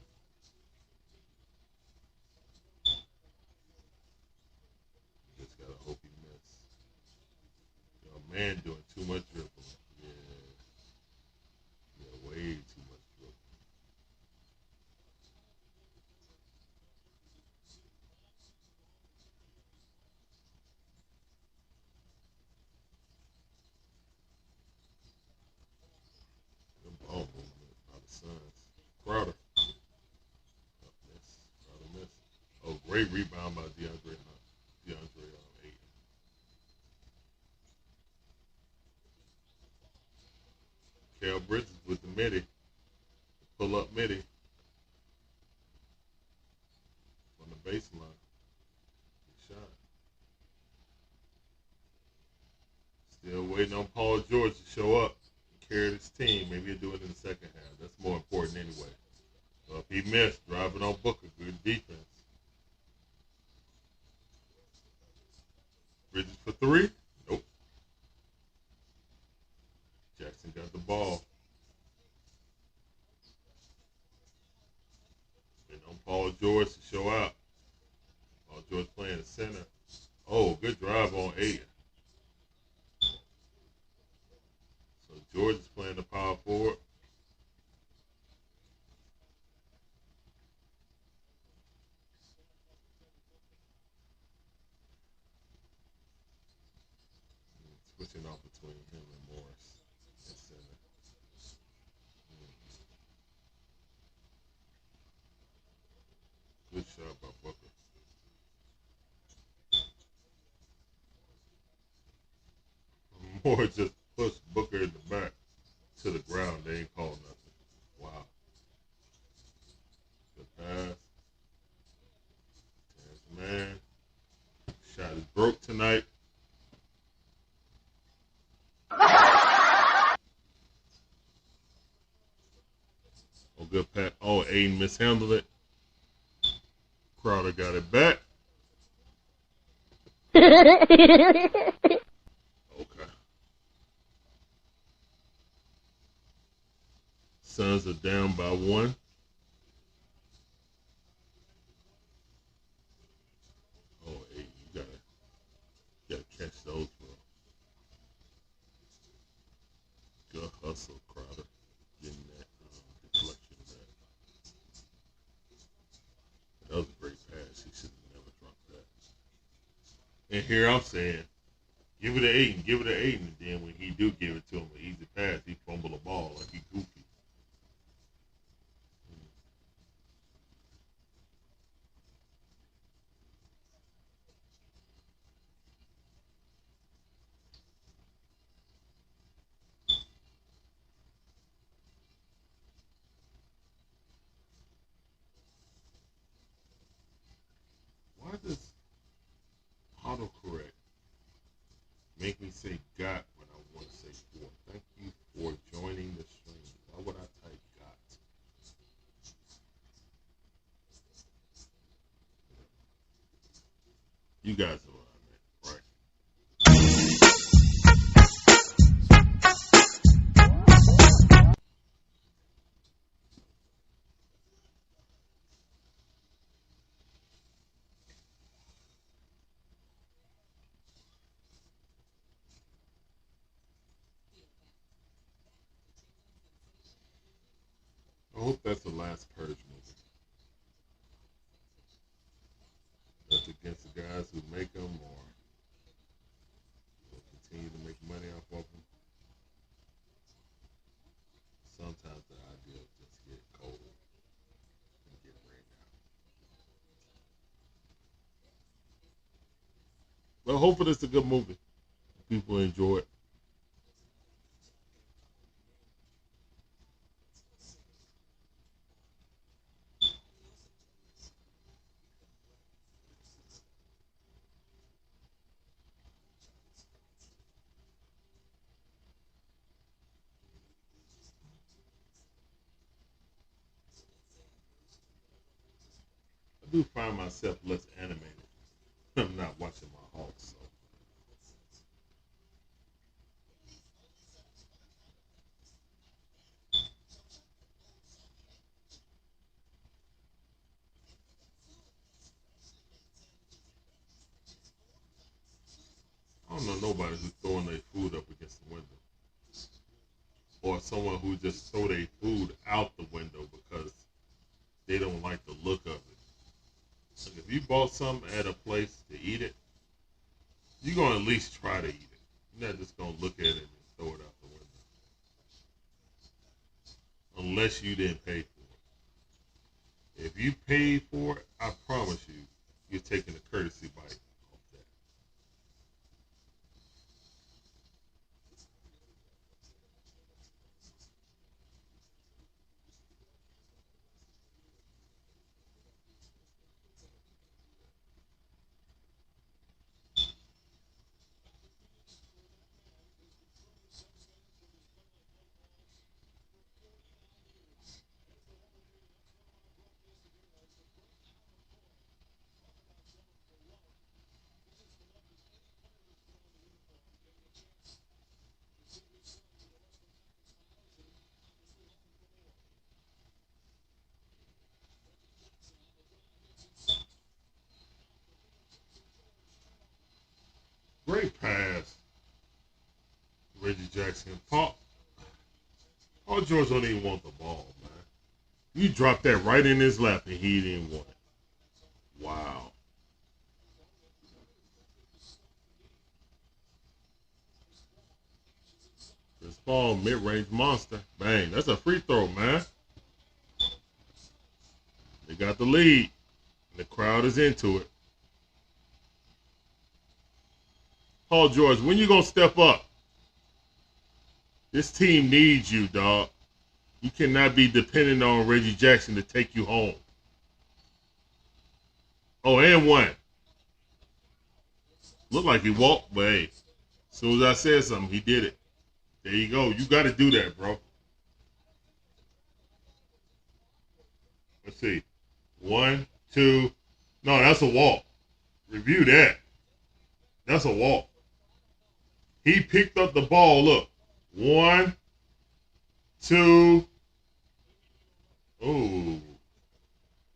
Just gotta hope he miss. Man doing too much dribbling. Yeah, yeah, way too much dribbling. The ball movement by the Suns. Crowder. Oh, miss. Crowder miss. Oh, great rebound by DeAndre Hunt. DeAndre Ayton. Cal Bridges with the midi. Pull up midi on the baseline. Good shot. Still waiting on Paul George to show up. care of his team. Maybe he'll do it in the second half. That's more important anyway. If he missed, driving on Booker, good defense. Bridges for three? Nope. Jackson got the ball. And on Paul George to show out. Paul George playing the center. Oh, good drive on Aiden. So George is playing the power forward. Switching off between him and Morris at center. Good shot by Booker. Moore just pushed Booker in the back to the ground. They ain't called nothing. Wow. Good pass. Man. Shot is broke tonight. Oh, good pass. Oh, Aiden mishandled it. Crowder got it back. Okay. Suns are down by one. Oh, Aiden, you gotta catch those, bro. Good hustle, Crowder. Getting that deflection back. That was a great pass. He should have never dropped that. And here I'm saying, give it to Aiden, give it to Aiden. And then when he do give it to him, an easy pass, he fumble the ball like he goofy. Why does autocorrect make me say got when I want to say for? Thank you for joining the stream. Why would I type got? You guys are what I meant, right? I hope that's the last Purge movie. That's against the guys who make them or will continue to make money off of them. Sometimes the idea just get cold and get rained out. But hopefully it's a good movie. People enjoy it. I do find myself less animated. I'm not watching my Hawks, so. I don't know nobody who's throwing their food up against the window. Or someone who just throw their food out the window because they don't like the look of it. Like if you bought something at a place to eat it, you're going to at least try to eat it. You're not just going to look at it and throw it out the window. Unless you didn't pay for it. If you paid for it, I promise you, you're taking a courtesy bite off that. Jackson. Paul George don't even want the ball, man. You dropped that right in his lap and he didn't want it. Wow. Chris Paul, mid-range monster. Bang. That's a free throw, man. They got the lead. The crowd is into it. Paul George, when you going to step up? This team needs you, dog. You cannot be dependent on Reggie Jackson to take you home. Oh, and one. Looked like he walked, but hey, as soon as I said something, he did it. There you go. You got to do that, bro. Let's see. 1, 2. No, that's a walk. Review that. That's a walk. He picked up the ball. Look. 1, 2. Oh.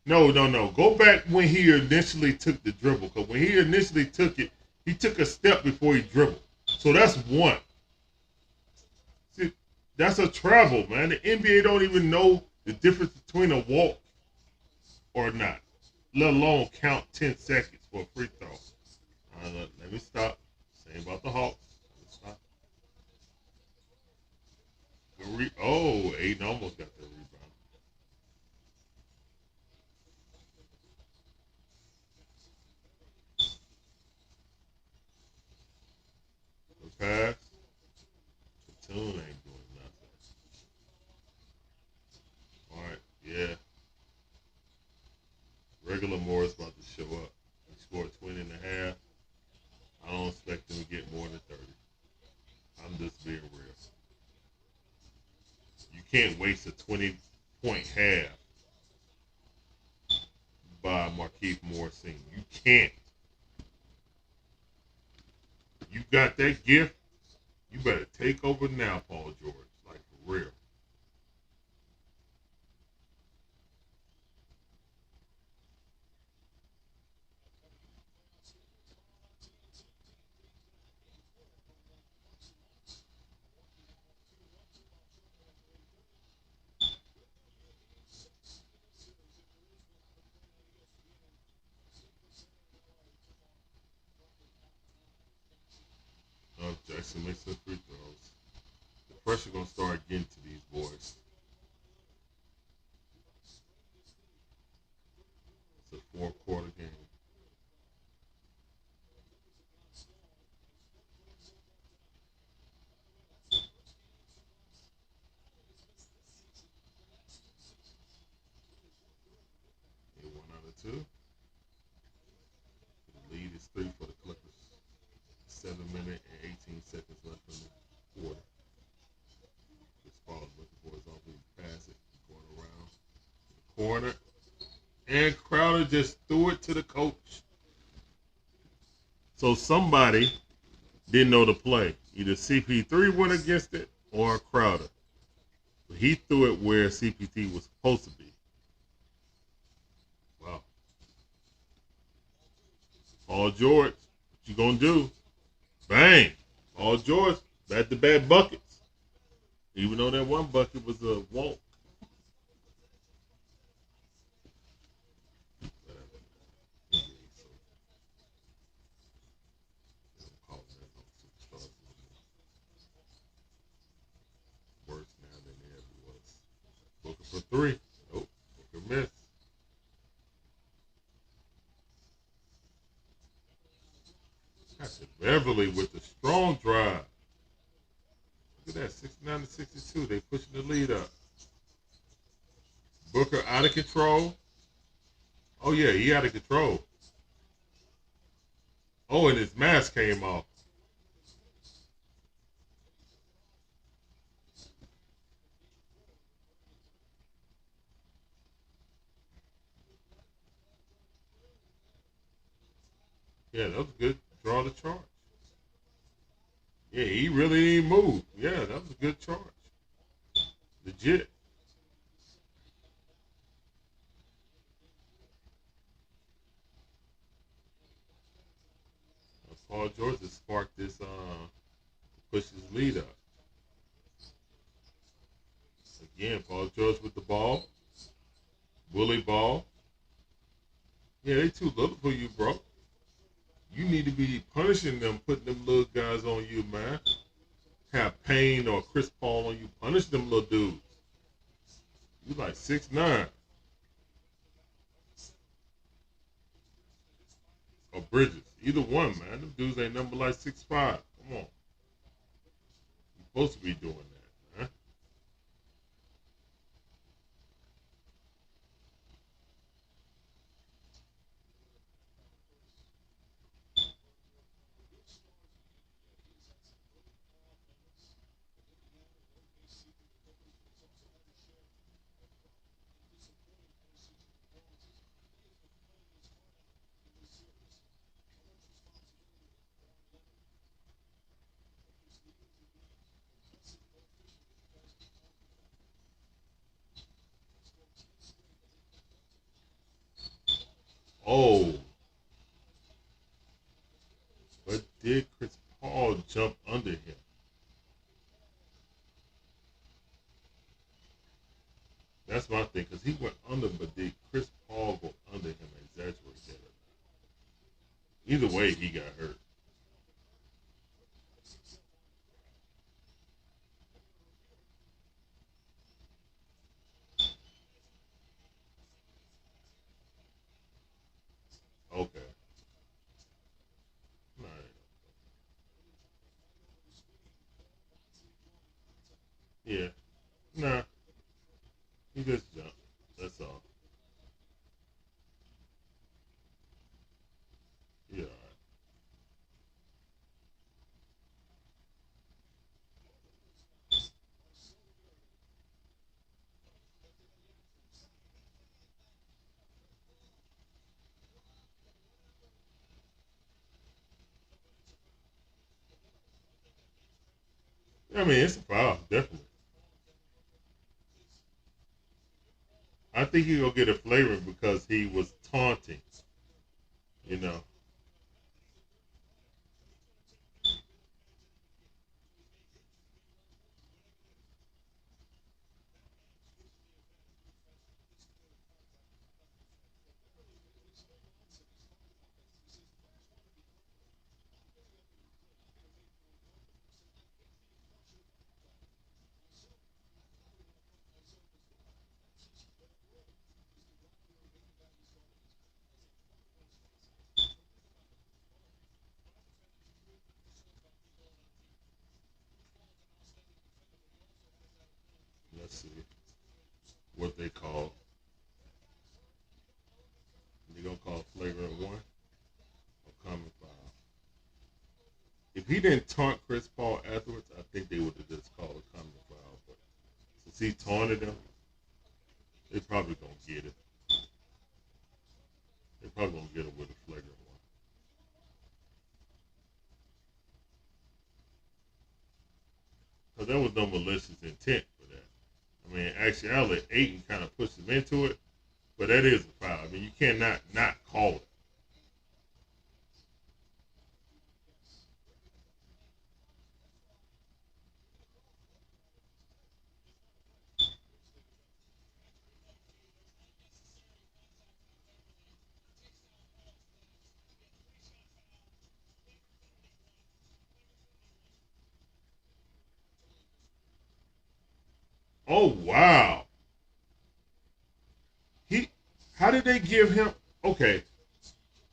No. Go back when he initially took the dribble. Because when he initially took it, he took a step before he dribbled. So that's 1. See, that's a travel, man. The NBA don't even know the difference between a walk or not, let alone count 10 seconds for a free throw. Let me stop. Same about the Hawks. Stop. Aiden almost got the rebound. The pass. Platoon ain't doing nothing. All right, yeah. Regular Morris about to show up. He scored 20 and a half. I don't expect him to get more than 30. I'm just being real. You can't waste a 20-point half by Markieff Morris Sr. You can't. You got that gift, you better take over now, Paul George. Like, for real. Jackson makes some free throws. The pressure gonna start getting to these boys. It's a 4-quarter game. They 1 out of 2. The lead is 3 for the Clippers. 7 minutes and 18 seconds left in the quarter. This ball is looking for his own. Pass it, going around the corner, and Crowder just threw it to the coach. So somebody didn't know the play. Either CP3 went against it or Crowder. But he threw it where CP3 was supposed to be. Wow. Paul George, what you gonna do? Bang! Paul George, back-to-back buckets. Even though that one bucket was a walk. Worse now than they ever was. Looking for 3. Nope. Booker missed. That's Beverly with the strong drive. Look at that, 69 to 62. They pushing the lead up. Booker out of control. Oh yeah, he out of control. Oh, and his mask came off. Yeah, that was good. Draw the charge. Yeah, he really didn't move. Yeah, that was a good charge. Legit. Paul George has sparked this, push his lead up. Again, Paul George with the ball. Bully ball. Yeah, they too little for you, bro. You need to be punishing them, putting them little guys on you, man. Have Payne or Chris Paul on you. Punish them little dudes. You like 6'9". Or Bridges. Either one, man. Them dudes ain't number like 6'5". Come on. You're supposed to be doing that, man. Oh, but did Chris Paul jump under him? That's my thing, because he went under, but did Chris Paul go under him and exaggerate that? Either way, he got hurt. Okay. Nah, yeah. Nah, he just jumped. That's all. Yeah. I mean, it's a foul, definitely. I think he's gonna get a flagrant because he was taunting. You know. Let's see what they call. They gonna call flagrant one or common foul. If he didn't taunt Chris Paul afterwards, I think they would have just called a common foul. But since he taunted him, they probably gonna get it. They probably gonna get it with a flagrant one. Cause there was no malicious intent for that. I mean, actually, Aiton kind of pushed him into it, but that is a foul. I mean, you cannot not call it. Oh wow, he. How did they give him? Okay,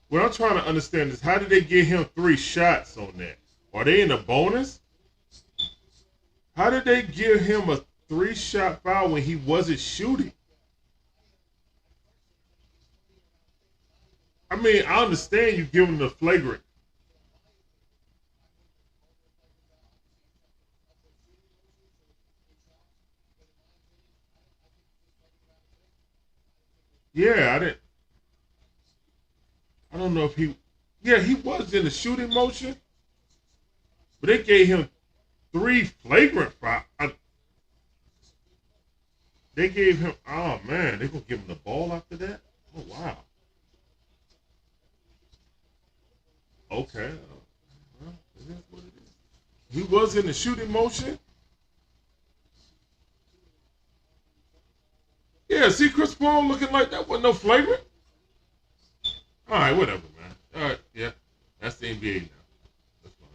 what I'm trying to understand is how did they give him 3 shots on that? Are they in a bonus? How did they give him a 3-shot foul when he wasn't shooting? I mean, I understand you giving the flagrant. Yeah, I didn't. I don't know if he. Yeah, he was in the shooting motion, but they gave him 3 flagrant fouls. They gave him. Oh man, they gonna give him the ball after that? Oh wow. Okay. Well, it is what it is. He was in the shooting motion. Yeah, see Chris Paul looking like that wasn't no flagrant. All right, whatever, man. All right, yeah, that's the NBA now. That's fine.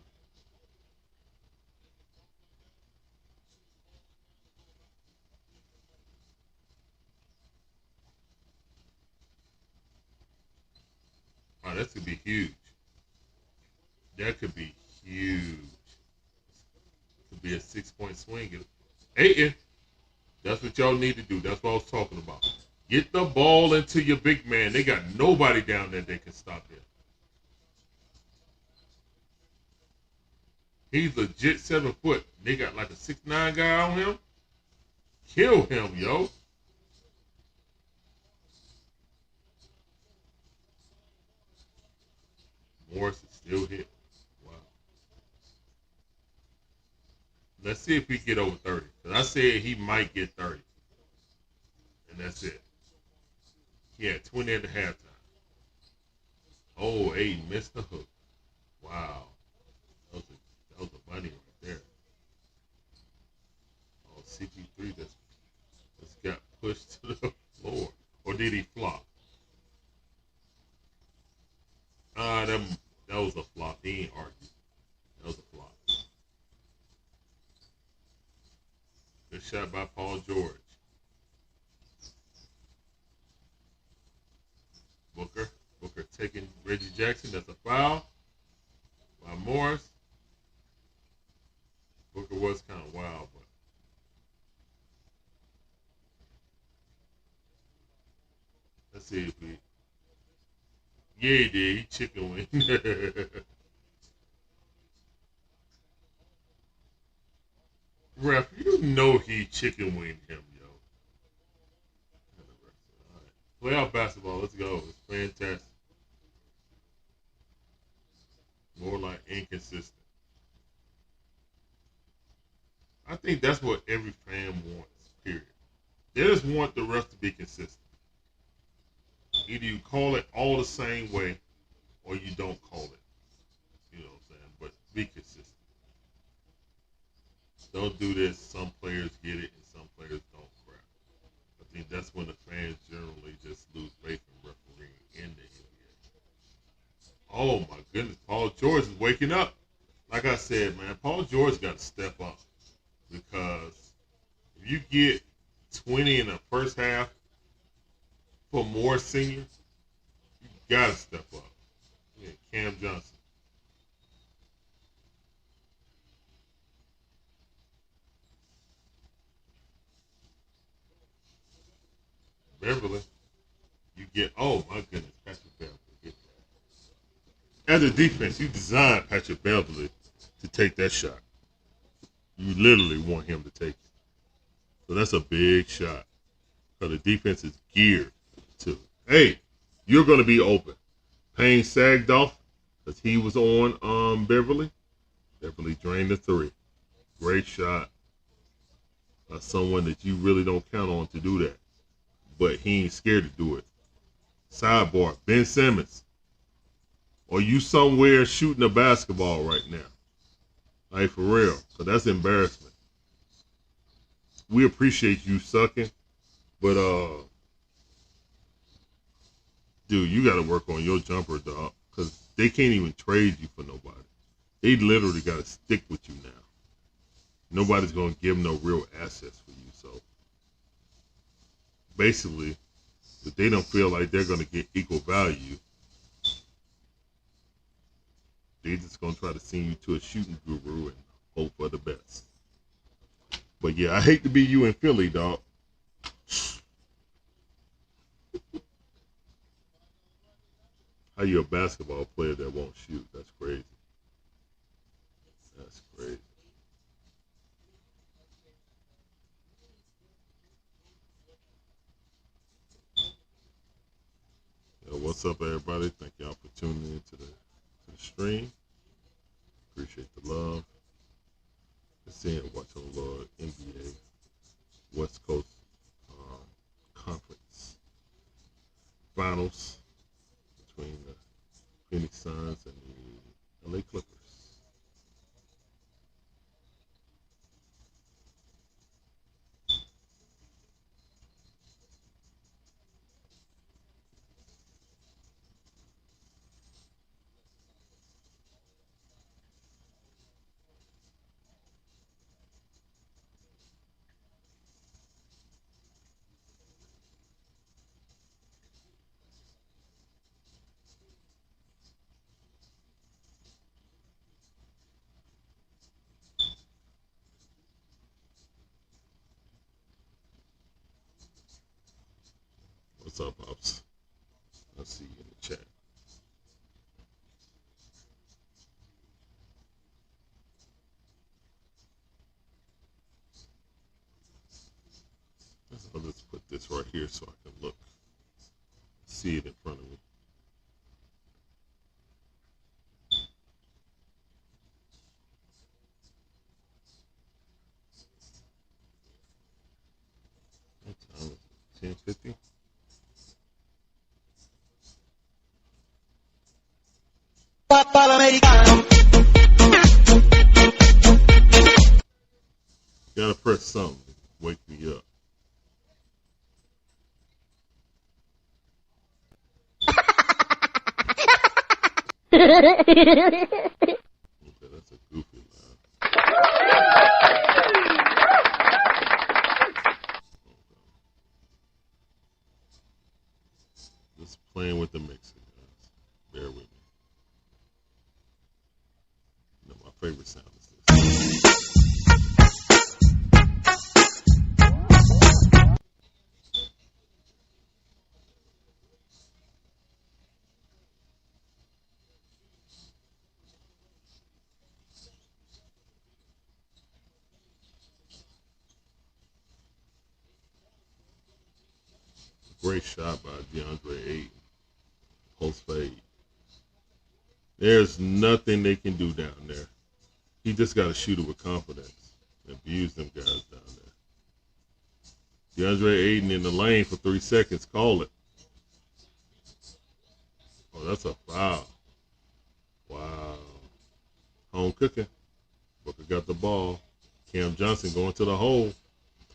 All right, that could be huge. That could be huge. Could be a 6 point swing. Hey, that's what y'all need to do. That's what I was talking about. Get the ball into your big man. They got nobody down there that can stop him. He's legit 7 foot. They got like a 6'9" guy on him. Kill him, yo. Morris is still hit. Wow. Let's see if he get over 30. Because I said he might get 30. And that's it. He had 20 at the halftime. Oh, Aiden missed the hook. Wow. That was a bunny right there. Oh, CP3 just got pushed to the floor. Or did he flop? That was a flop. He ain't argued. That was a flop. Good shot by Paul George. Booker. Booker taking Reggie Jackson. That's a foul by Morris. Booker was kind of wild, but let's see if we. Yeah, he did. He chicken wing. Ref, you know he chicken winged him, yo. All right. Playoff basketball. Let's go. It's fantastic. More like inconsistent. I think that's what every fan wants, period. They just want the refs to be consistent. Either you call it all the same way or you don't call it. You know what I'm saying? But be consistent. Don't do this. Some players get it and some players don't crap. I think that's when the fans generally just lose faith in refereeing in the NBA. Oh my goodness, Paul George is waking up. Like I said, man, Paul George got to step up because if you get 20 in the first half for more seniors, you got to step up. Yeah, Cam Johnson. Beverly, you get, oh my goodness, Patrick Beverly. Get that. As a defense, you designed Patrick Beverly to take that shot. You literally want him to take it. So that's a big shot. Because the defense is geared to, hey, you're going to be open. Payne sagged off because he was on Beverly. Beverly drained the three. Great shot. Someone that you really don't count on to do that. But he ain't scared to do it. Sidebar, Ben Simmons. Are you somewhere shooting a basketball right now? Like, for real. Because that's embarrassment. We appreciate you sucking. But, dude, you got to work on your jumper, dog. Because they can't even trade you for nobody. They literally got to stick with you now. Nobody's going to give them no real assets for you. So, basically, if they don't feel like they're going to get equal value, they're just going to try to send you to a shooting guru and hope for the best. But, yeah, I hate to be you in Philly, dog. How you a basketball player that won't shoot? That's crazy. That's crazy. What's up, everybody? Thank y'all for tuning in to the stream. Appreciate the love. Seeing watching a little NBA West Coast Conference Finals between the Phoenix Suns and the LA Clippers. What's up, Pops? I see you in the chat. So let's put this right here so I can look, see it in front of me. What time is it? 10:50. Gotta press something to wake me up. Okay, that's a goofy laugh. Just playing with the mixer, guys. Bear with me. You know, my favorite sound is this. Great shot by DeAndre Ayton. Post fade. There's nothing they can do down there. He just got to shoot it with confidence and abuse them guys down there. DeAndre Ayton in the lane for 3 seconds. Call it. Oh, that's a foul. Wow. Home cooking. Booker got the ball. Cam Johnson going to the hole.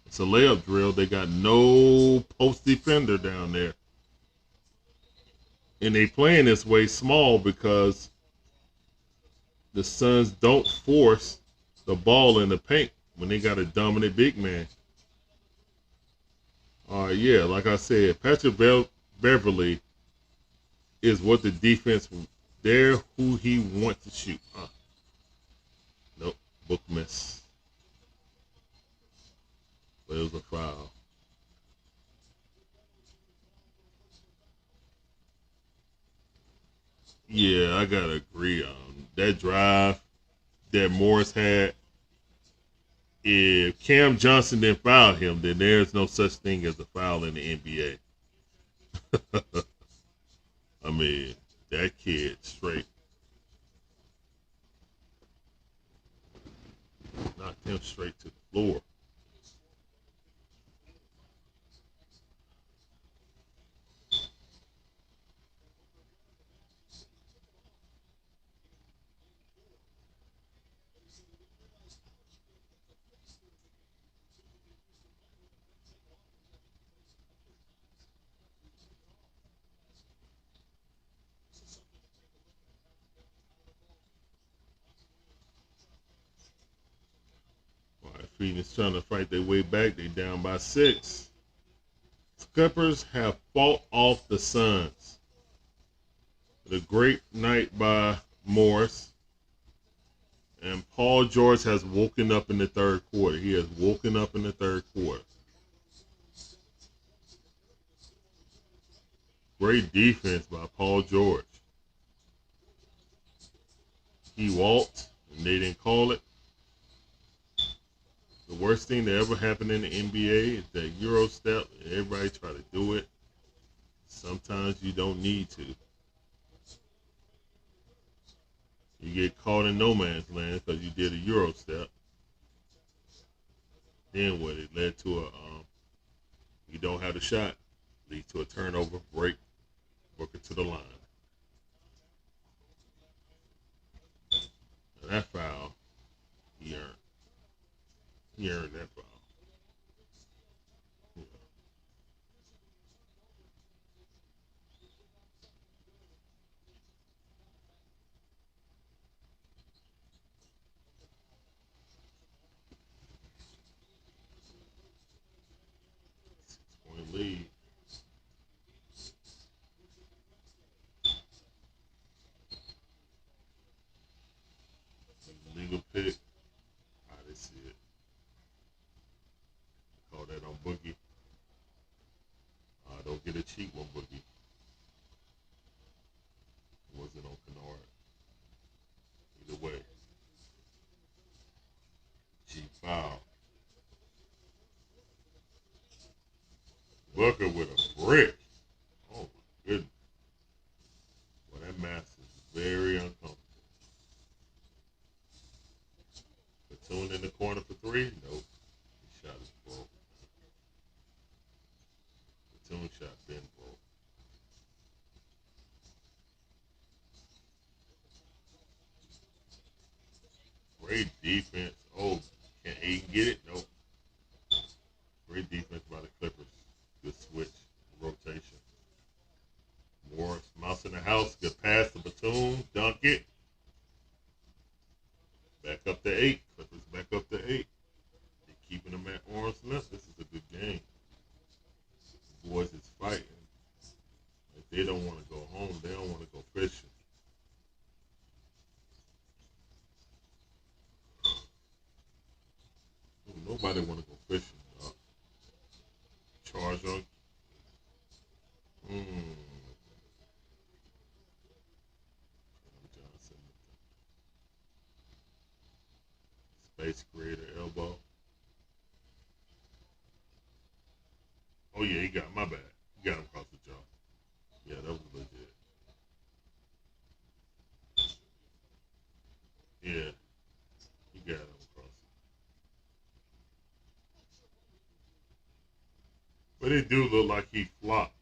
It's a layup drill. They got no post defender down there. And they playing this way small because the Suns don't force the ball in the paint when they got a dominant big man. Yeah, like I said, Patrick Beverly is what the defense, they're who he wants to shoot. Nope, book miss. But it was a foul. Yeah, I gotta agree on that drive that Morris had. If Cam Johnson didn't foul him, then there's no such thing as a foul in the NBA. I mean, that kid straight knocked him straight to the floor. All right, Phoenix trying to fight their way back. They down by 6. Clippers have fought off the Suns. The great night by Morris. And Paul George has woken up in the third quarter. He has woken up in the third quarter. Great defense by Paul George. He walked, and they didn't call it. The worst thing that ever happened in the NBA is that Euro step. Everybody try to do it. Sometimes you don't need to. You get caught in no man's land because you did a Euro step. Then what? It led to you don't have the shot. Leads to a turnover, break, Booker to the line. And that foul, he earned. He earned that foul. Yeah. Point lead. Legal pick. I didn't see it. Call that on Boogie. Don't get a cheap one boogie. Wasn't on Kennard. Either way, cheap foul. Booker with a brick. Oh my goodness. Well, that mask is very uncomfortable. Platoon in the corner for three? Nope. His shot is broke. Platoon shot been broke. Great defense. Oh, can Aiden get it? Nope. Great defense by the Clippers. Good switch. Rotation. Morris, mouse in the house. Good pass to Batum. Dunk it. Back up to 8. Clippers back up to 8. They're keeping them at arm's length. This is a good game. The boys is fighting. If they don't want to go home, they don't want to go fishing. Nobody want to go fishing. Charge on. Johnson. Space creator elbow. Oh yeah, he got my bad. He got him across the jaw. Yeah, that was legit. Yeah, he got him across it. But it do look like he flopped.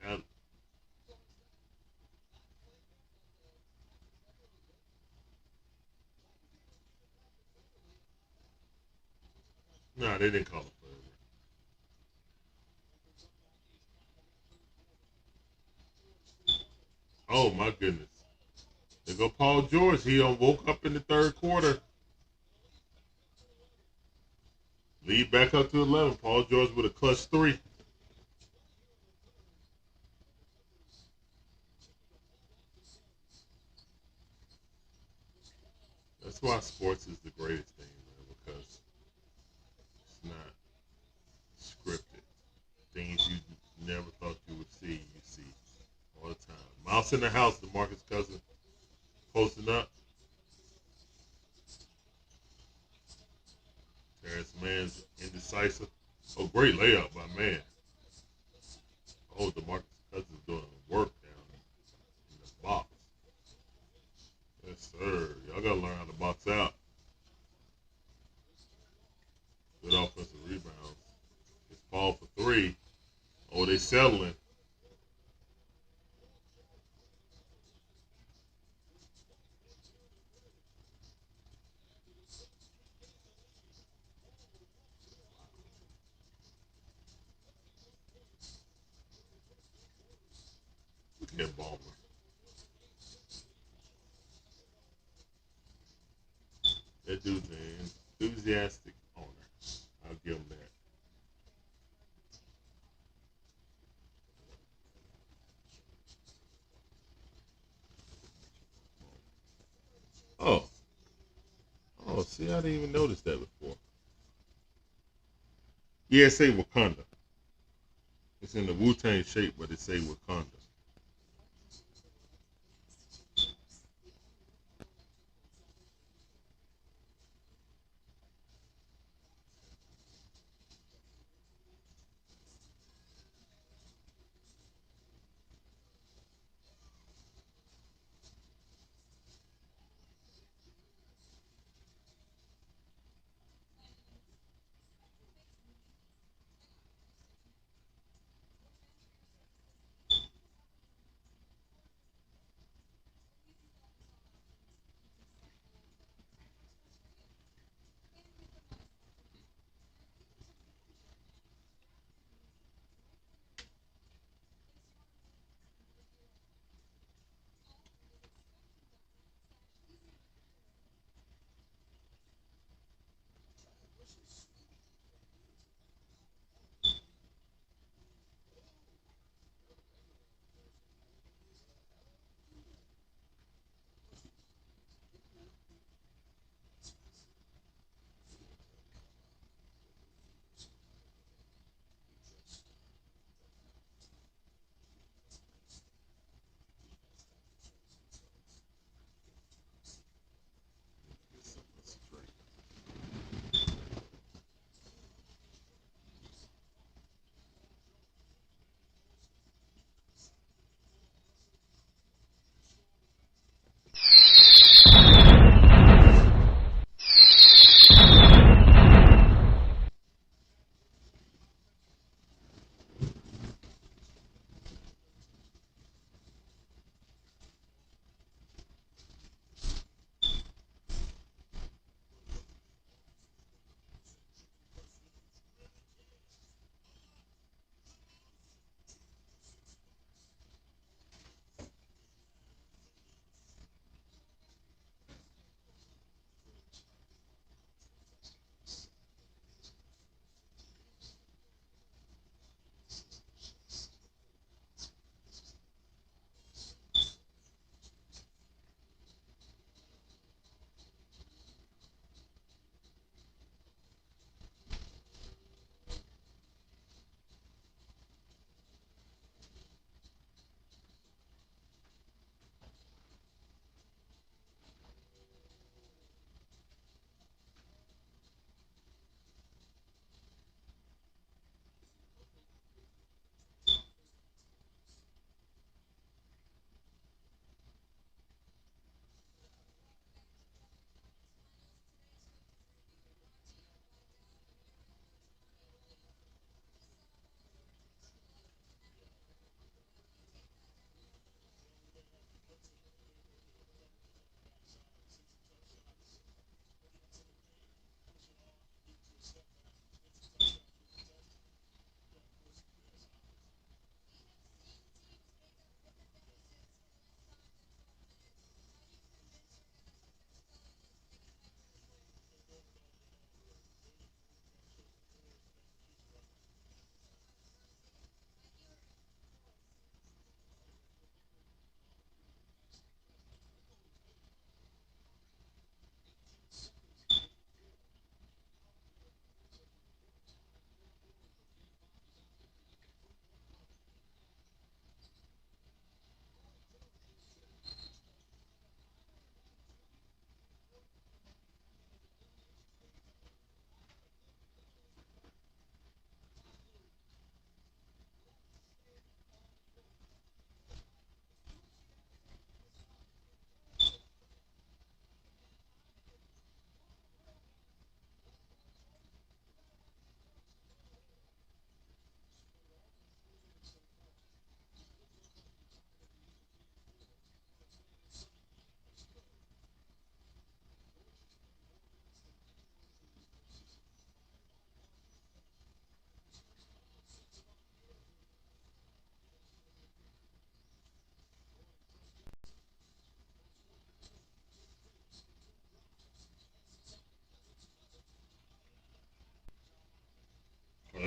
Nah, they didn't call him for it. Oh my goodness. There go Paul George. He woke up in the third quarter. Lead back up to 11. Paul George with a clutch 3. That's why sports is the greatest thing, man, because it's not scripted. Things you never thought you would see, you see all the time. Mouse in the house, DeMarcus Cousins posting up. Terrence Mann's indecisive. Oh, great layup by Man. Oh, DeMarcus Cousins doing work down in the box. Yes, sir. Y'all gotta learn how to box out. Good offensive rebounds. It's Paul for 3. Oh, they settling. Look at Ballmer. That dude's an enthusiastic owner. I'll give him that. Oh. Oh, see, I didn't even notice that before. Yeah, it say Wakanda. It's in the Wu-Tang shape, but it say Wakanda.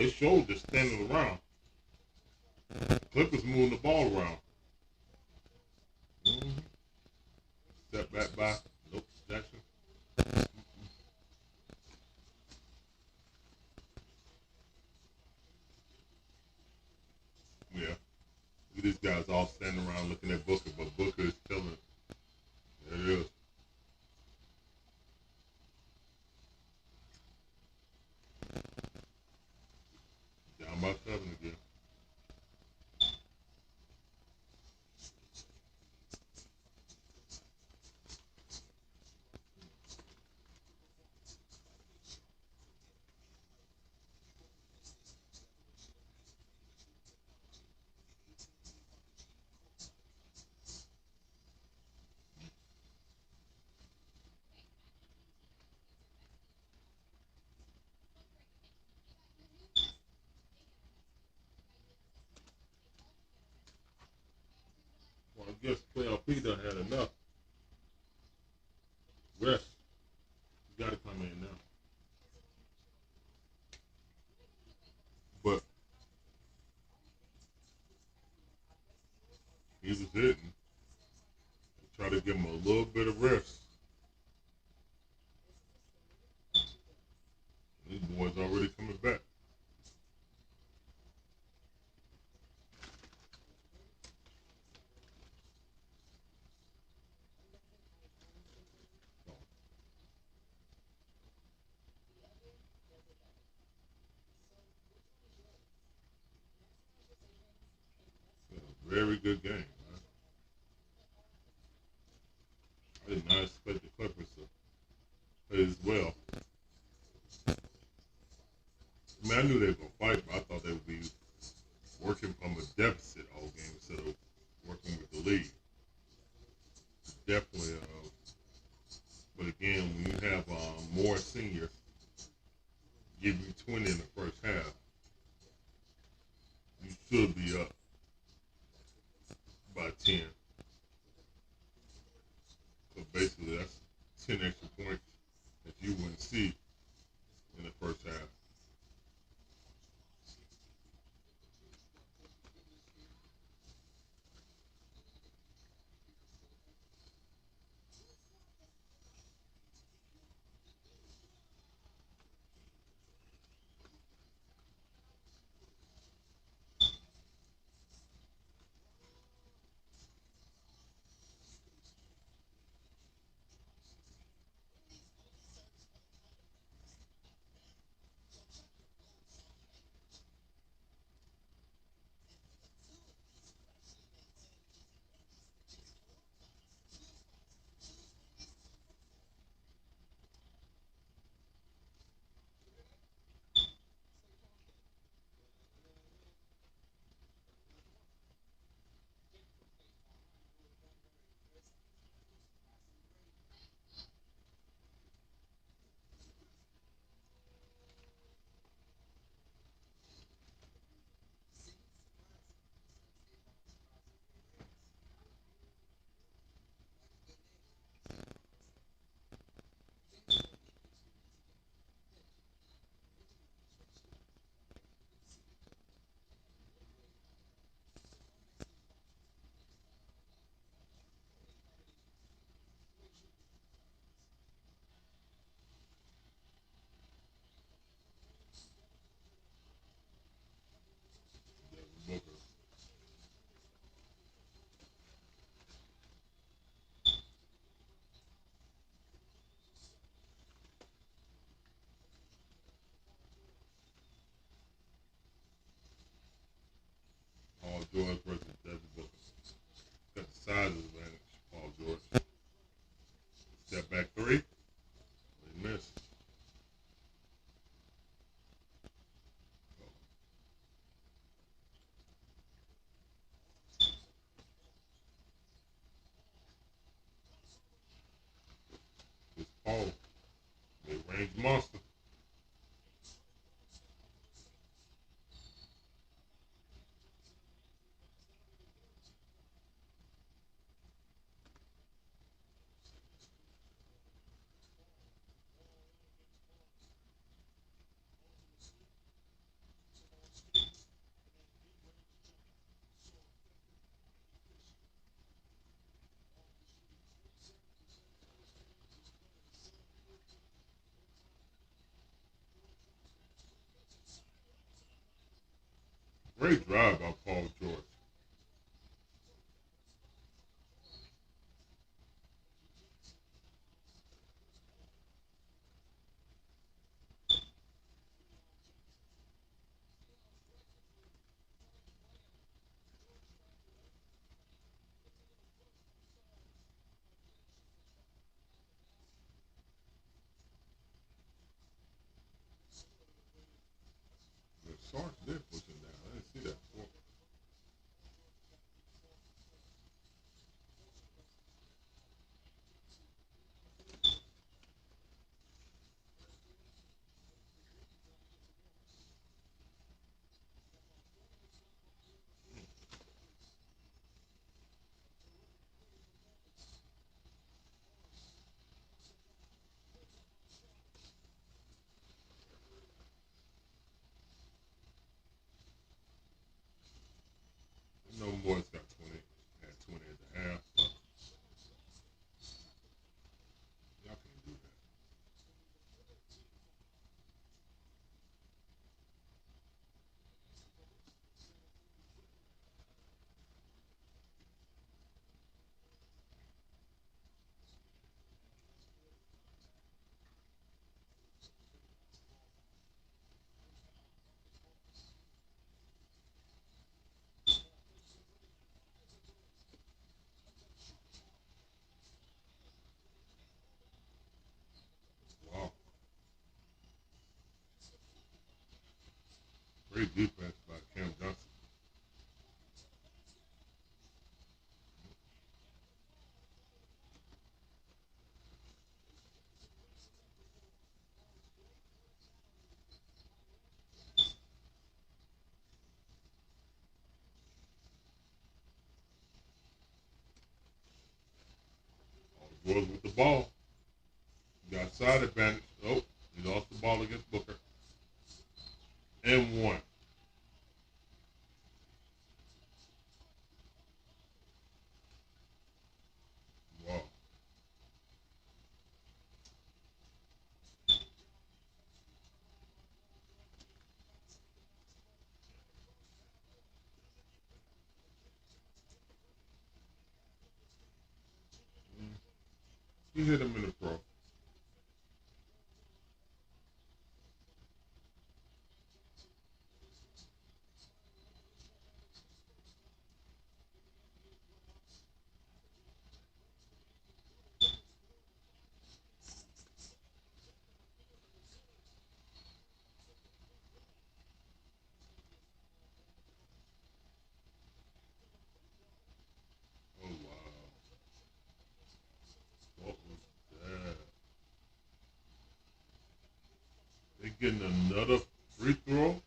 they showed just standing around. The Clippers moving the ball around. Mm-hmm. Step back by nope Jackson. Yeah. Look at these guys all standing around looking at Booker, but Booker is telling. There it is. Down by 7 again. Well, I guess playoff P done had enough rest. You got to come in now. But he was hitting. Try to give him a little bit of rest. These boys already coming back. Very good game. Man. I did not expect the Clippers to play as well. I mean, I knew they were going to fight, but I thought they would be working from a deficit all game instead of working with the lead. Definitely. But again, when you have more seniors give you 20 in the first half, you should be up by 10. So basically, that's 10 extra points that you wouldn't see in the first half. Booker. Paul George versus Devin Booker. Got the size advantage, Paul George. Step back 3. They missed. It's Paul. Mid-range monster. Great drive by Paul George. The Sharks did push him down. I didn't see that before. No boys got 20, had 20 at the half. But y'all can't do that. Wow. Great defense by Cam Johnson. All the boys with the ball. Got side advantage. Oh, he lost the ball against Booker. And one. Wow. He hit him in the throat. Oh, wow. What was that? They getting another free throw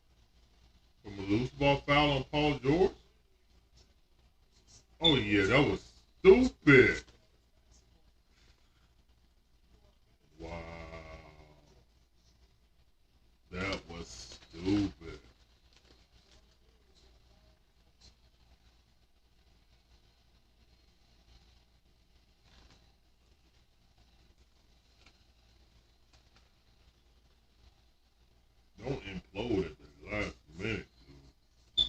from a loose ball foul on Paul George? Oh, yeah, that was stupid. Wow. That was stupid. Don't implode at the last minute, dude.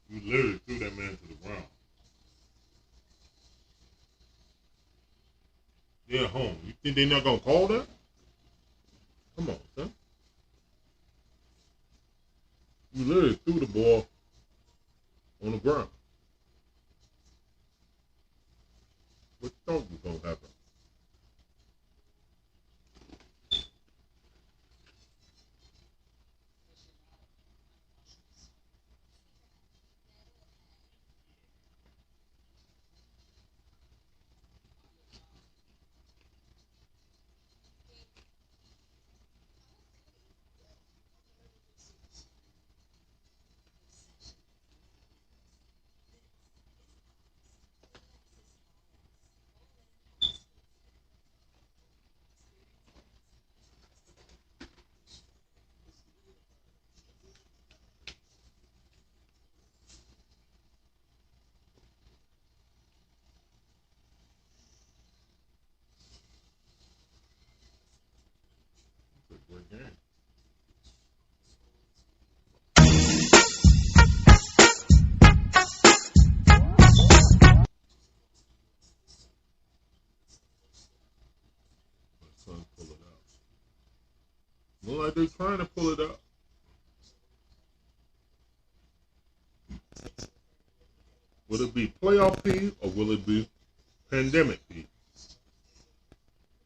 You literally threw that man to the ground. They're home. You think they're not gonna call that? Come on, son. You literally threw the ball on the ground. What you thought was gonna happen? It's a great game. trying to pull it up. Will it be playoff P or will it be pandemic P?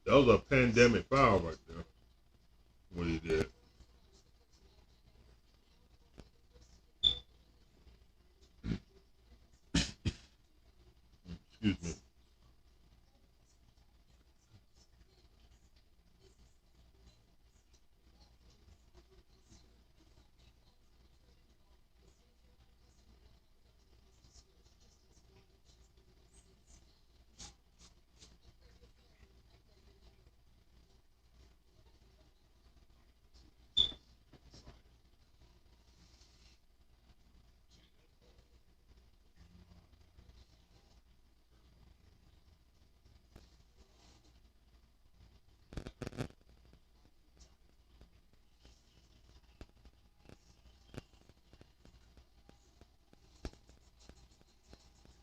That was a pandemic foul right there. What he did. Excuse me.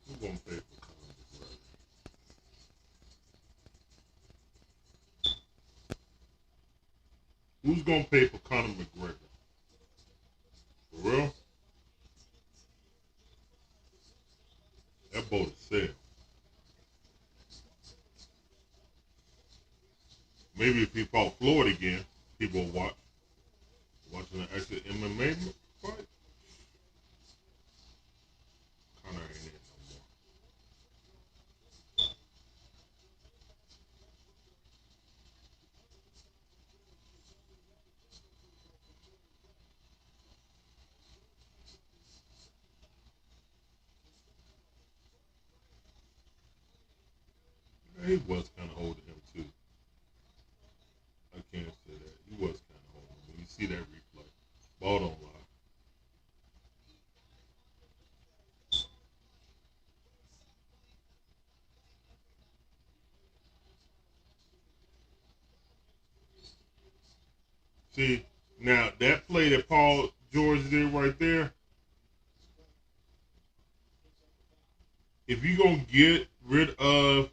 Who's gonna pay for Conor McGregor? Who's gonna pay for Conor McGregor? For real? That boat is sailed. Maybe if he fought Floyd again, people will watch. Watching an extra MMA fight. Conor ain't it no more. He was kind of holding him too. I can't say that. He was kind of holding him. When you see that replay, ball don't lie. See, now that play that Paul George did right there, if you're going to get rid of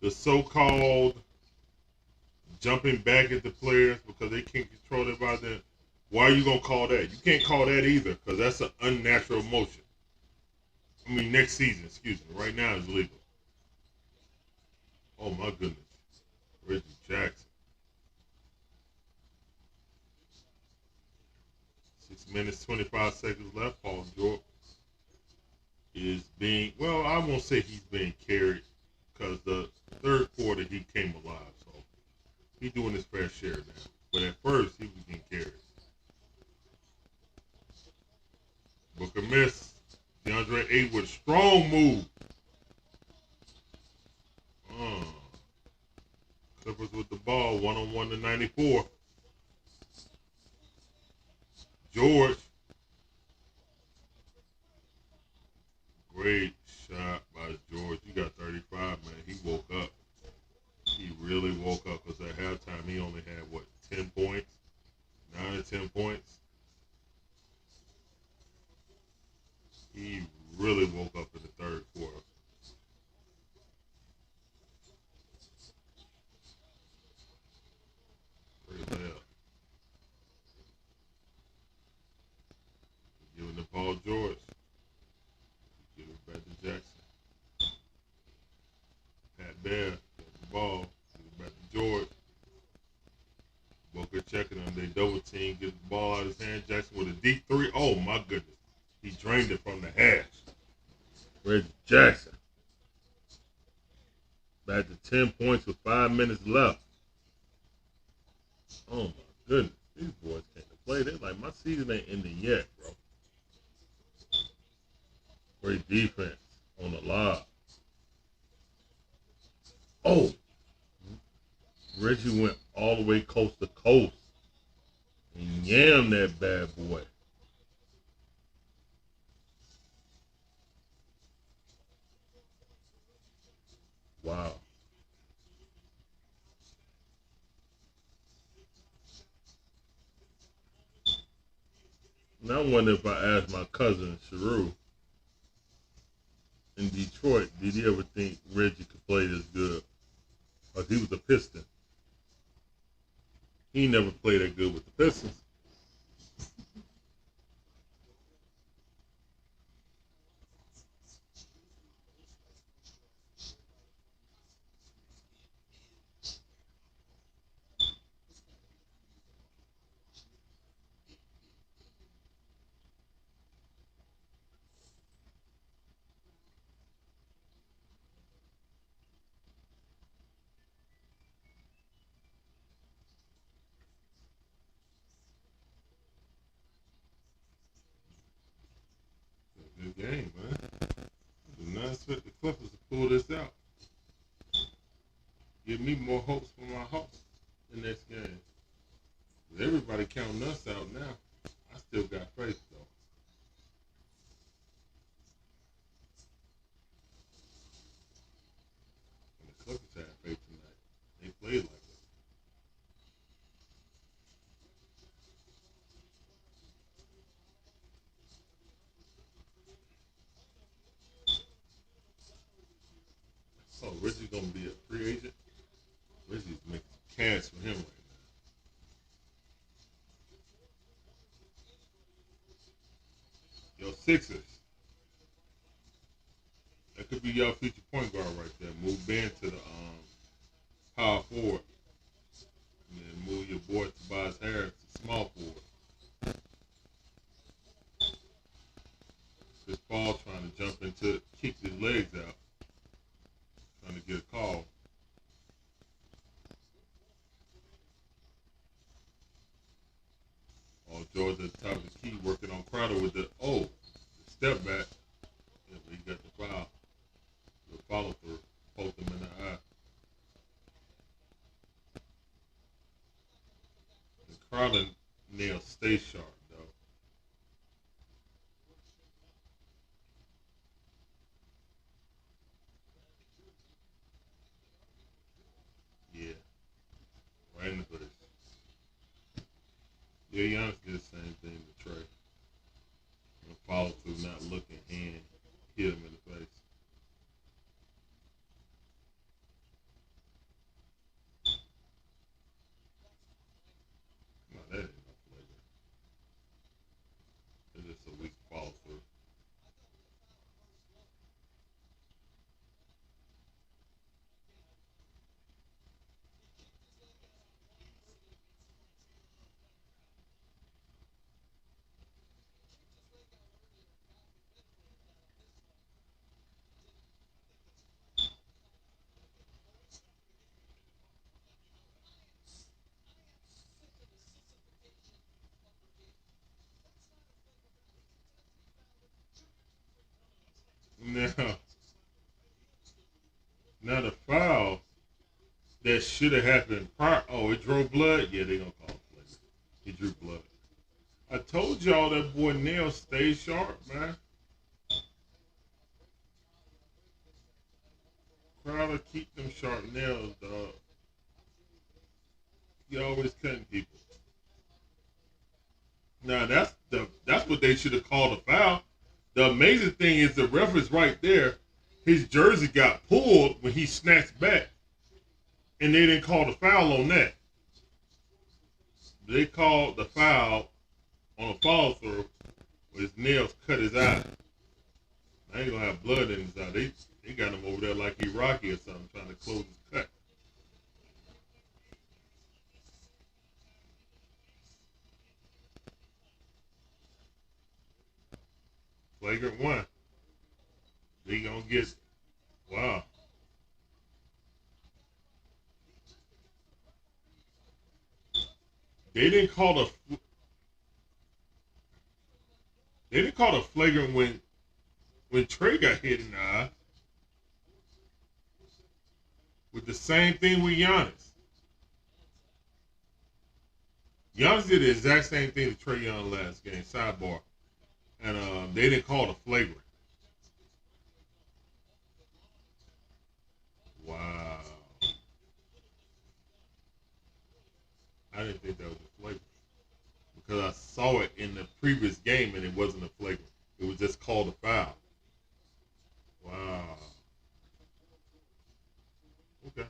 the so-called jumping back at the players because they can't control their body, why are you going to call that? You can't call that either because that's an unnatural motion. I mean, next season, excuse me. Right now it's legal. Oh, my goodness. Reggie Jackson. 6 minutes, 25 seconds left. Paul George is being, well, I won't say he's being carried because the third quarter he came alive. So he's doing his fair share now. But at first, he was getting carried. Booker miss. DeAndre Aywood, strong move. Clippers with the ball, 1-on-1 to 94. George. Great shot by George. You got 35, man. He woke up. He really woke up because at halftime he only had, 10 points? 9 or 10 points? He really woke up in the third quarter. Great layup. Giving to Paul George. Give it back to Jackson. Pat Bear got the ball. Give it back to George. Booker checking him. They double team. Get the ball out of his hand. Jackson with a deep three. Oh, my goodness. He drained it from the hash. Reggie Jackson. Back to 10 points with 5 minutes left. Oh, my goodness. These boys can't play. They're like, my season ain't ending yet, bro. Great defense on the lob. Oh, Reggie went all the way coast to coast and yammed that bad boy. Wow. Now I wonder if I asked my cousin Sharu in Detroit, did he ever think Reggie could play this good? Because he was a Piston. He never played that good with the Pistons. game, man. I do not expect the Clippers to pull this out. Give me more hopes for my Hawks in the next game. With everybody counting us out now, I still got faith, though. And the Clippers had faith tonight. They played like it. Oh, Reggie's going to be a free agent? Reggie's making cash for him right now. Yo, Sixers. That could be your future point guard right there. Move Ben to the power forward. And then move your boy Tobias Harris to small forward. Chris Paul trying to jump into kick his legs out. Trying to get a call. All George at the top of the key working on Crowder with the step back. Yeah, but he got the foul. The follow through. Poked him in the eye. And Crowder nails stay sharp though. Yeah. Right in the face. Yeah, Giannis did the same thing to Trey. And follow through, not looking, hand hit him in the face. No, that ain't no flavor. It's just a weak follow through. Now, now the foul that should have happened prior. Oh, it drew blood? Yeah, they gonna call it flavor. He drew blood. I told y'all that boy Nail stays sharp, man. Crowder keep them sharp nails, dog. He always cutting people. Now that's what they should have called a foul. The amazing thing is the reference right there. His jersey got pulled when he snatched back, and they didn't call the foul on that. They called the foul on a follow through where his nails cut his eye. I ain't gonna have blood in his eye. They got him over there like he Rocky or something, trying to close his cut. Flagrant one. They gonna get wow. They didn't call the they didn't call the flagrant when Trey got hit in the eye. With the same thing with Giannis. Giannis did the exact same thing to Trey Young last game. Sidebar, and they didn't call the flagrant. Wow. I didn't think that was a flagrant because I saw it in the previous game and it wasn't a flagrant. It was just called a foul. Wow. Okay.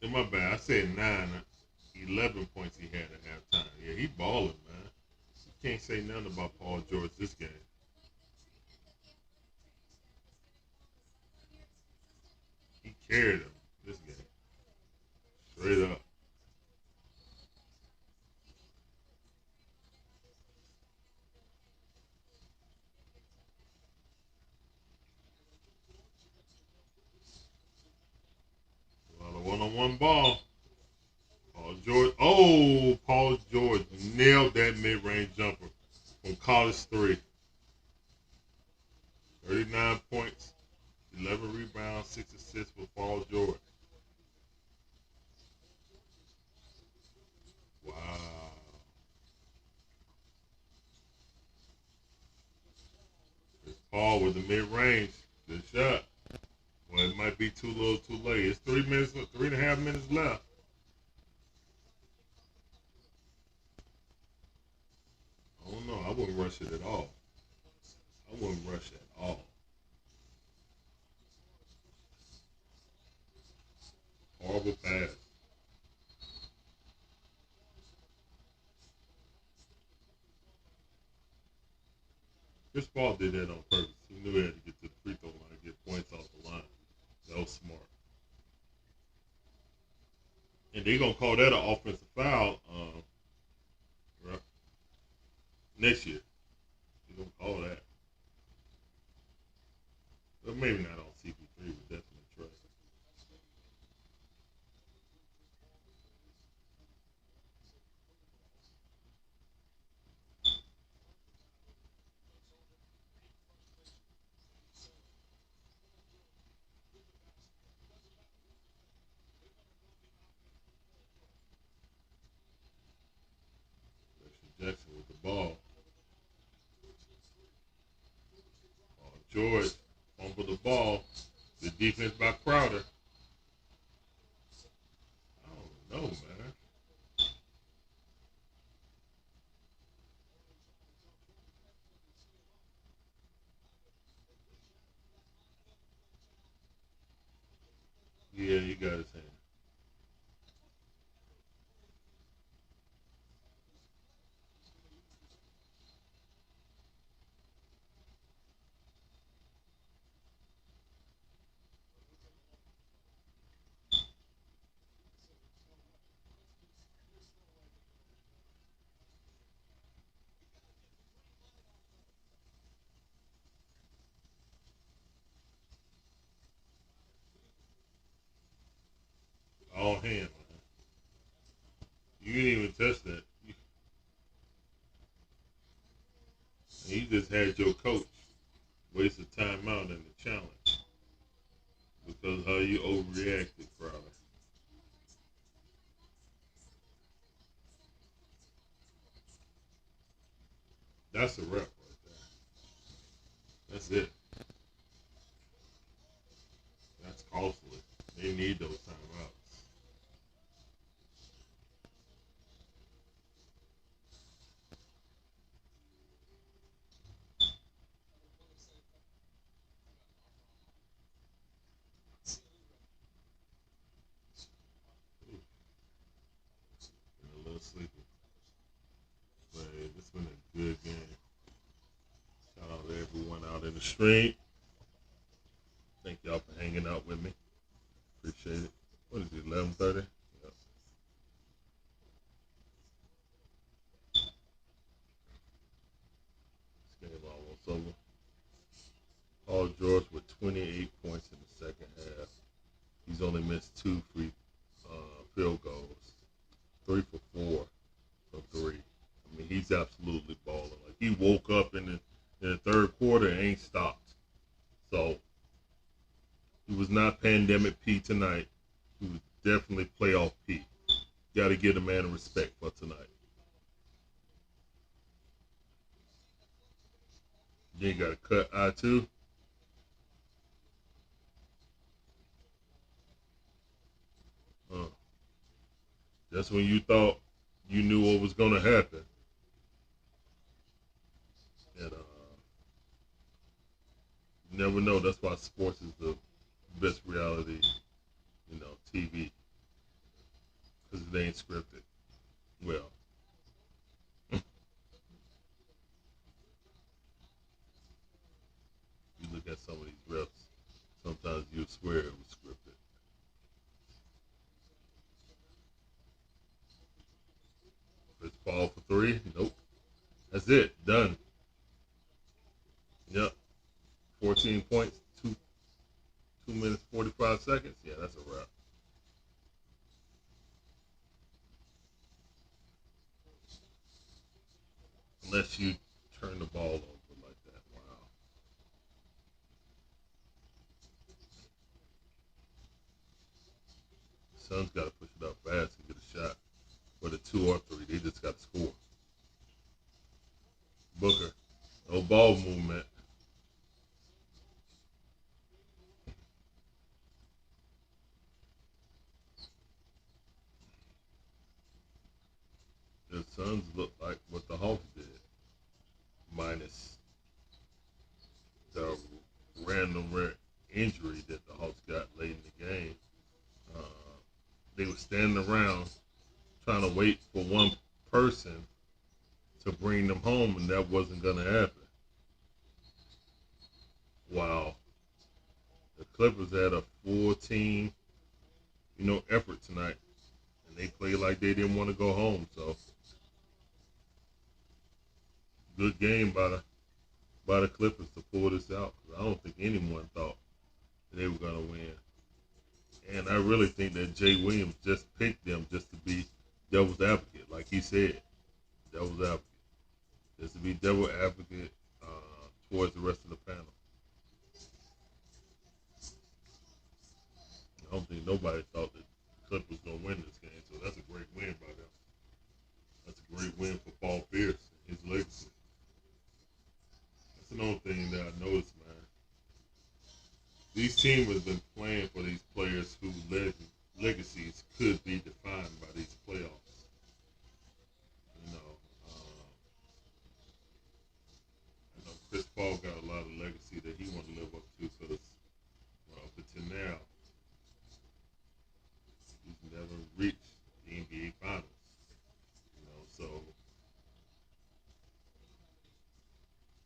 In my bad, I said 11 points he had at halftime. Yeah, he balling, man. You can't say nothing about Paul George this game. He carried him this game. Straight up. A lot of one-on-one ball. Paul Oh, Paul George nailed that mid-range jumper from college three. 39 points, 11 rebounds, 6 assists for Paul George. Wow. It's Paul with the mid-range. Good shot. Well, it might be too little, too late. It's 3 minutes, 3.5 minutes left. I don't know. I wouldn't rush it at all. I wouldn't rush at all. Horrible pass. Chris Paul did that on purpose. He knew he had to get to the free throw line and get points off the line. That was smart. And they're going to call that an offensive foul next year. They're going to call that. But maybe not on CP3, but definitely Trey. Jackson with the ball. George fumbled the ball. The defense by Crowder. I don't know, man. Yeah, he got his hand. All hand, man. You didn't even touch that. He just had your coach waste a timeout in the challenge because how you overreacted, Crowder. That's a wrap right there. That's it. That's costly. They need those timeouts. Ooh, been a little sleepy. But hey, it's been a good game. Shout out to everyone out in the street. Thank y'all for hanging out with me. Appreciate it. What is it, 11:30? Yep. This game almost over. Paul George with 28 points in the second half. He's only missed two free field goals. 3 for 4 from three. I mean, he's absolutely balling. Like he woke up in the third quarter and ain't stopped. So he was not pandemic P tonight. He was definitely playoff P. Got to give the man a respect for tonight. Then you got to cut I2. Uh, that's when you thought you knew what was going to happen. And you never know. That's why sports is the best reality, TV, because it ain't scripted. Well, you look at some of these reps, sometimes you'll swear it was scripted. Chris Paul for three? Nope. That's it. Done. Yep. 14 points, 2 minutes, 45 seconds. Yeah, that's a wrap. unless you turn the ball over like that. Wow. Suns got to push it up fast and get a shot. Whether 2 or 3, they just got to score. Booker, no ball movement. The Suns look like what the Hawks did, minus the random rare injury that the Hawks got late in the game. Uh, they were standing around trying to wait for one person to bring them home, and that wasn't going to happen. Wow. The Clippers had a full team, effort tonight, and they played like they didn't want to go home. So, good game by the Clippers to pull this out. I don't think anyone thought they were going to win. And I really think that Jay Williams just picked them just to be devil's advocate, like he said, devil's advocate, just to be devil's advocate towards the rest of the panel. I don't think nobody thought that Clippers was going to win this game, so that's a great win by them. That's a great win for Paul Pierce and his legacy. That's another thing that I noticed, man. These teams have been playing for these players whose legacies could be defined by these playoffs. You know, I know Chris Paul got a lot of legacy that he wanted to live up to because up until now, he's never reached the NBA Finals. So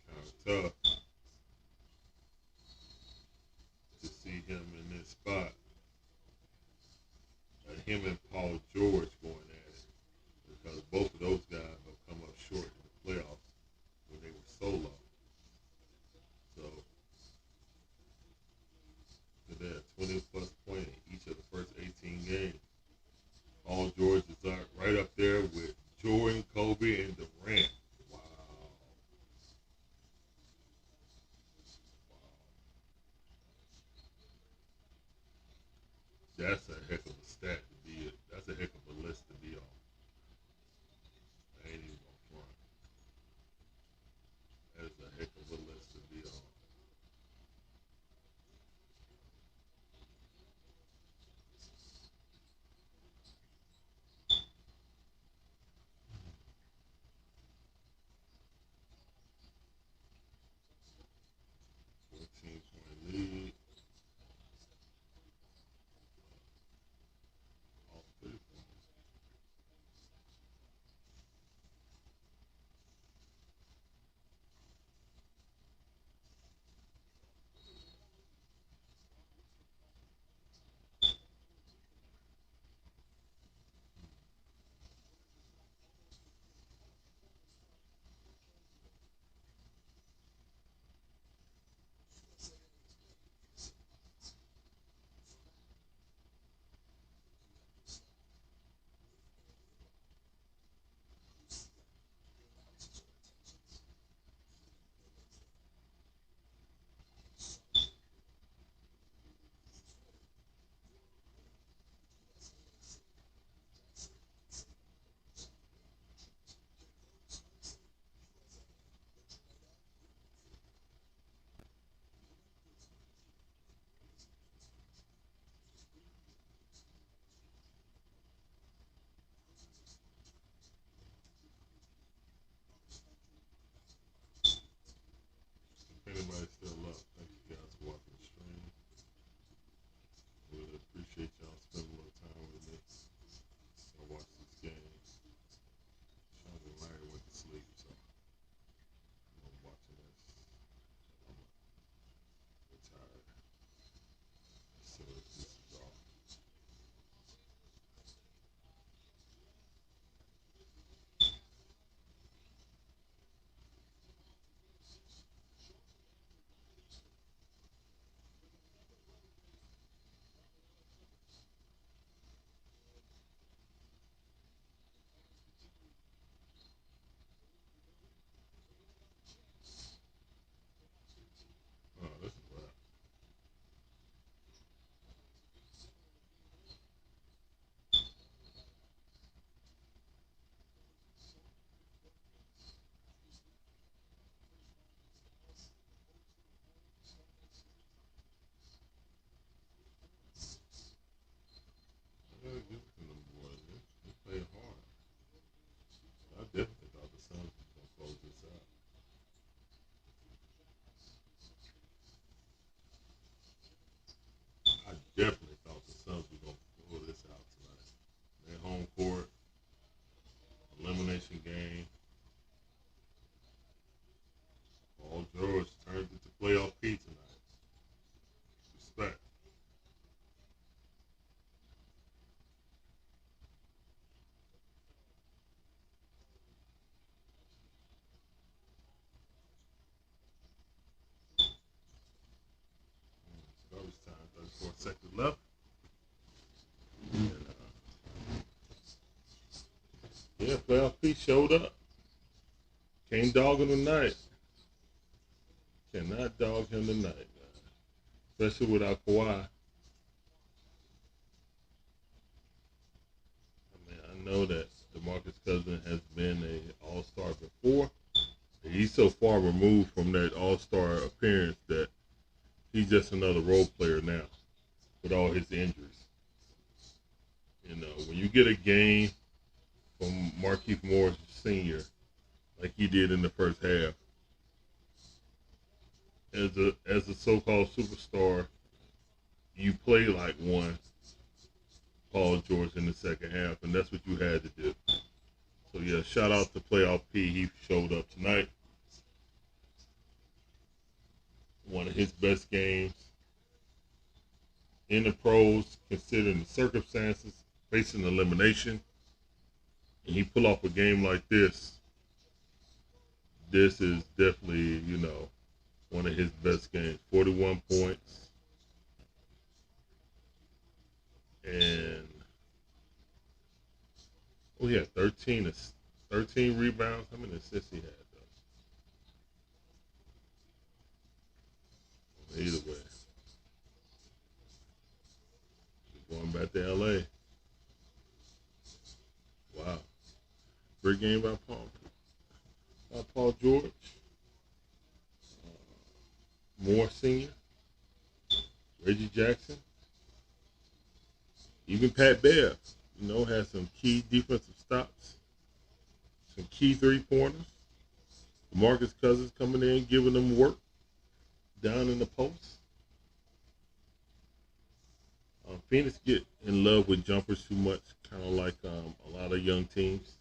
kind of tough to see him in this spot. Him and Paul George going at it because both of those guys have come up short in the playoffs when they were solo. So they had 20 plus points in each of the first 18 games. Paul George is right up there with Jordan, Kobe, and Durant. Wow. That's a heck of a stat to be. That's a heck of a list to be on. I ain't even gonna front. That is a heck of a list to be on. Point lead. MVP showed up. Can't dog him tonight. Cannot dog him tonight, man. Especially without Kawhi. I mean, I know that DeMarcus Cousins has been an all-star before. He's so far removed from that all-star appearance that he's just another role player now with all his injuries. You know, when you get a game from Markieff Morris Sr., like he did in the first half, as a so-called superstar, you play like one Paul George in the second half, and that's what you had to do. So yeah, shout out to Playoff P. He showed up tonight. One of his best games in the pros, considering the circumstances, facing elimination. And he pull off a game like this. This is definitely, you know, one of his best games. 41 points. And oh yeah, 13 rebounds. How many assists he had though? Either way. Going back to LA. Wow. Great game by Paul George. Moore Sr., Reggie Jackson, even Pat Bev, you know, had some key defensive stops, some key three-pointers. DeMarcus Cousins coming in, giving them work down in the post. Phoenix get in love with jumpers too much, kind of like a lot of young teams.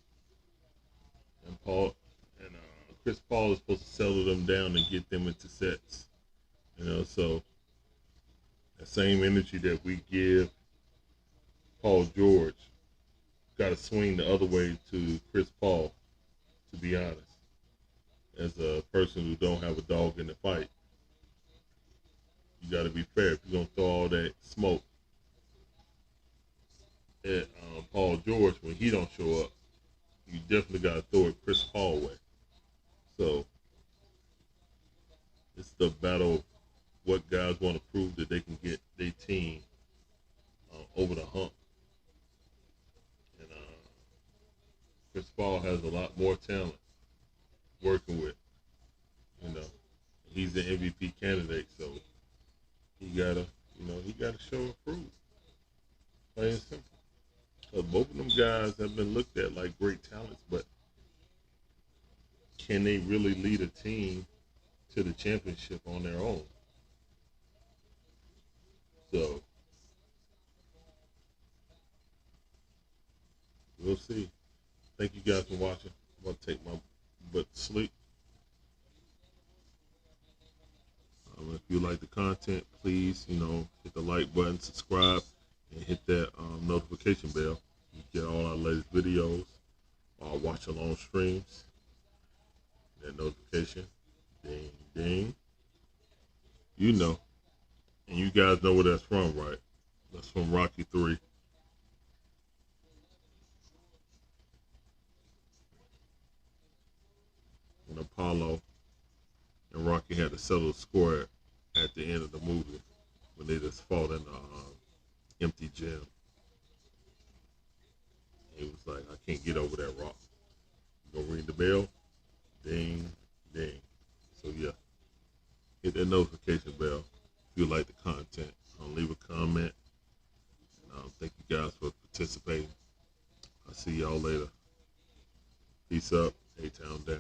And Chris Paul is supposed to settle them down and get them into sets. You know, so the same energy that we give Paul George got to swing the other way to Chris Paul, to be honest, as a person who don't have a dog in the fight. You got to be fair. If you're going to throw all that smoke at Paul George when he don't show up, you definitely got to throw it Chris Paul way. So it's the battle of what guys want to prove that they can get their team over the hump. And Chris Paul has a lot more talent working with. You know, he's an MVP candidate, so he gotta show and prove. Plain and simple. Because both of them guys have been looked at like great talents, but can they really lead a team to the championship on their own? So we'll see. Thank you guys for watching. I'm going to take my butt to sleep. If you like the content, please, hit the like button, subscribe, and hit that notification bell. You get all our latest videos, watch along streams. That notification, ding, ding. And you guys know where that's from, right? That's from Rocky 3. When Apollo and Rocky had to settle the score at the end of the movie when they just fought in the empty gym. He was like, I can't get over that rock. Go ring the bell. Ding, ding. So yeah, hit that notification bell if you like the content. Leave a comment. And, thank you guys for participating. I'll see y'all later. Peace up. A-Town down.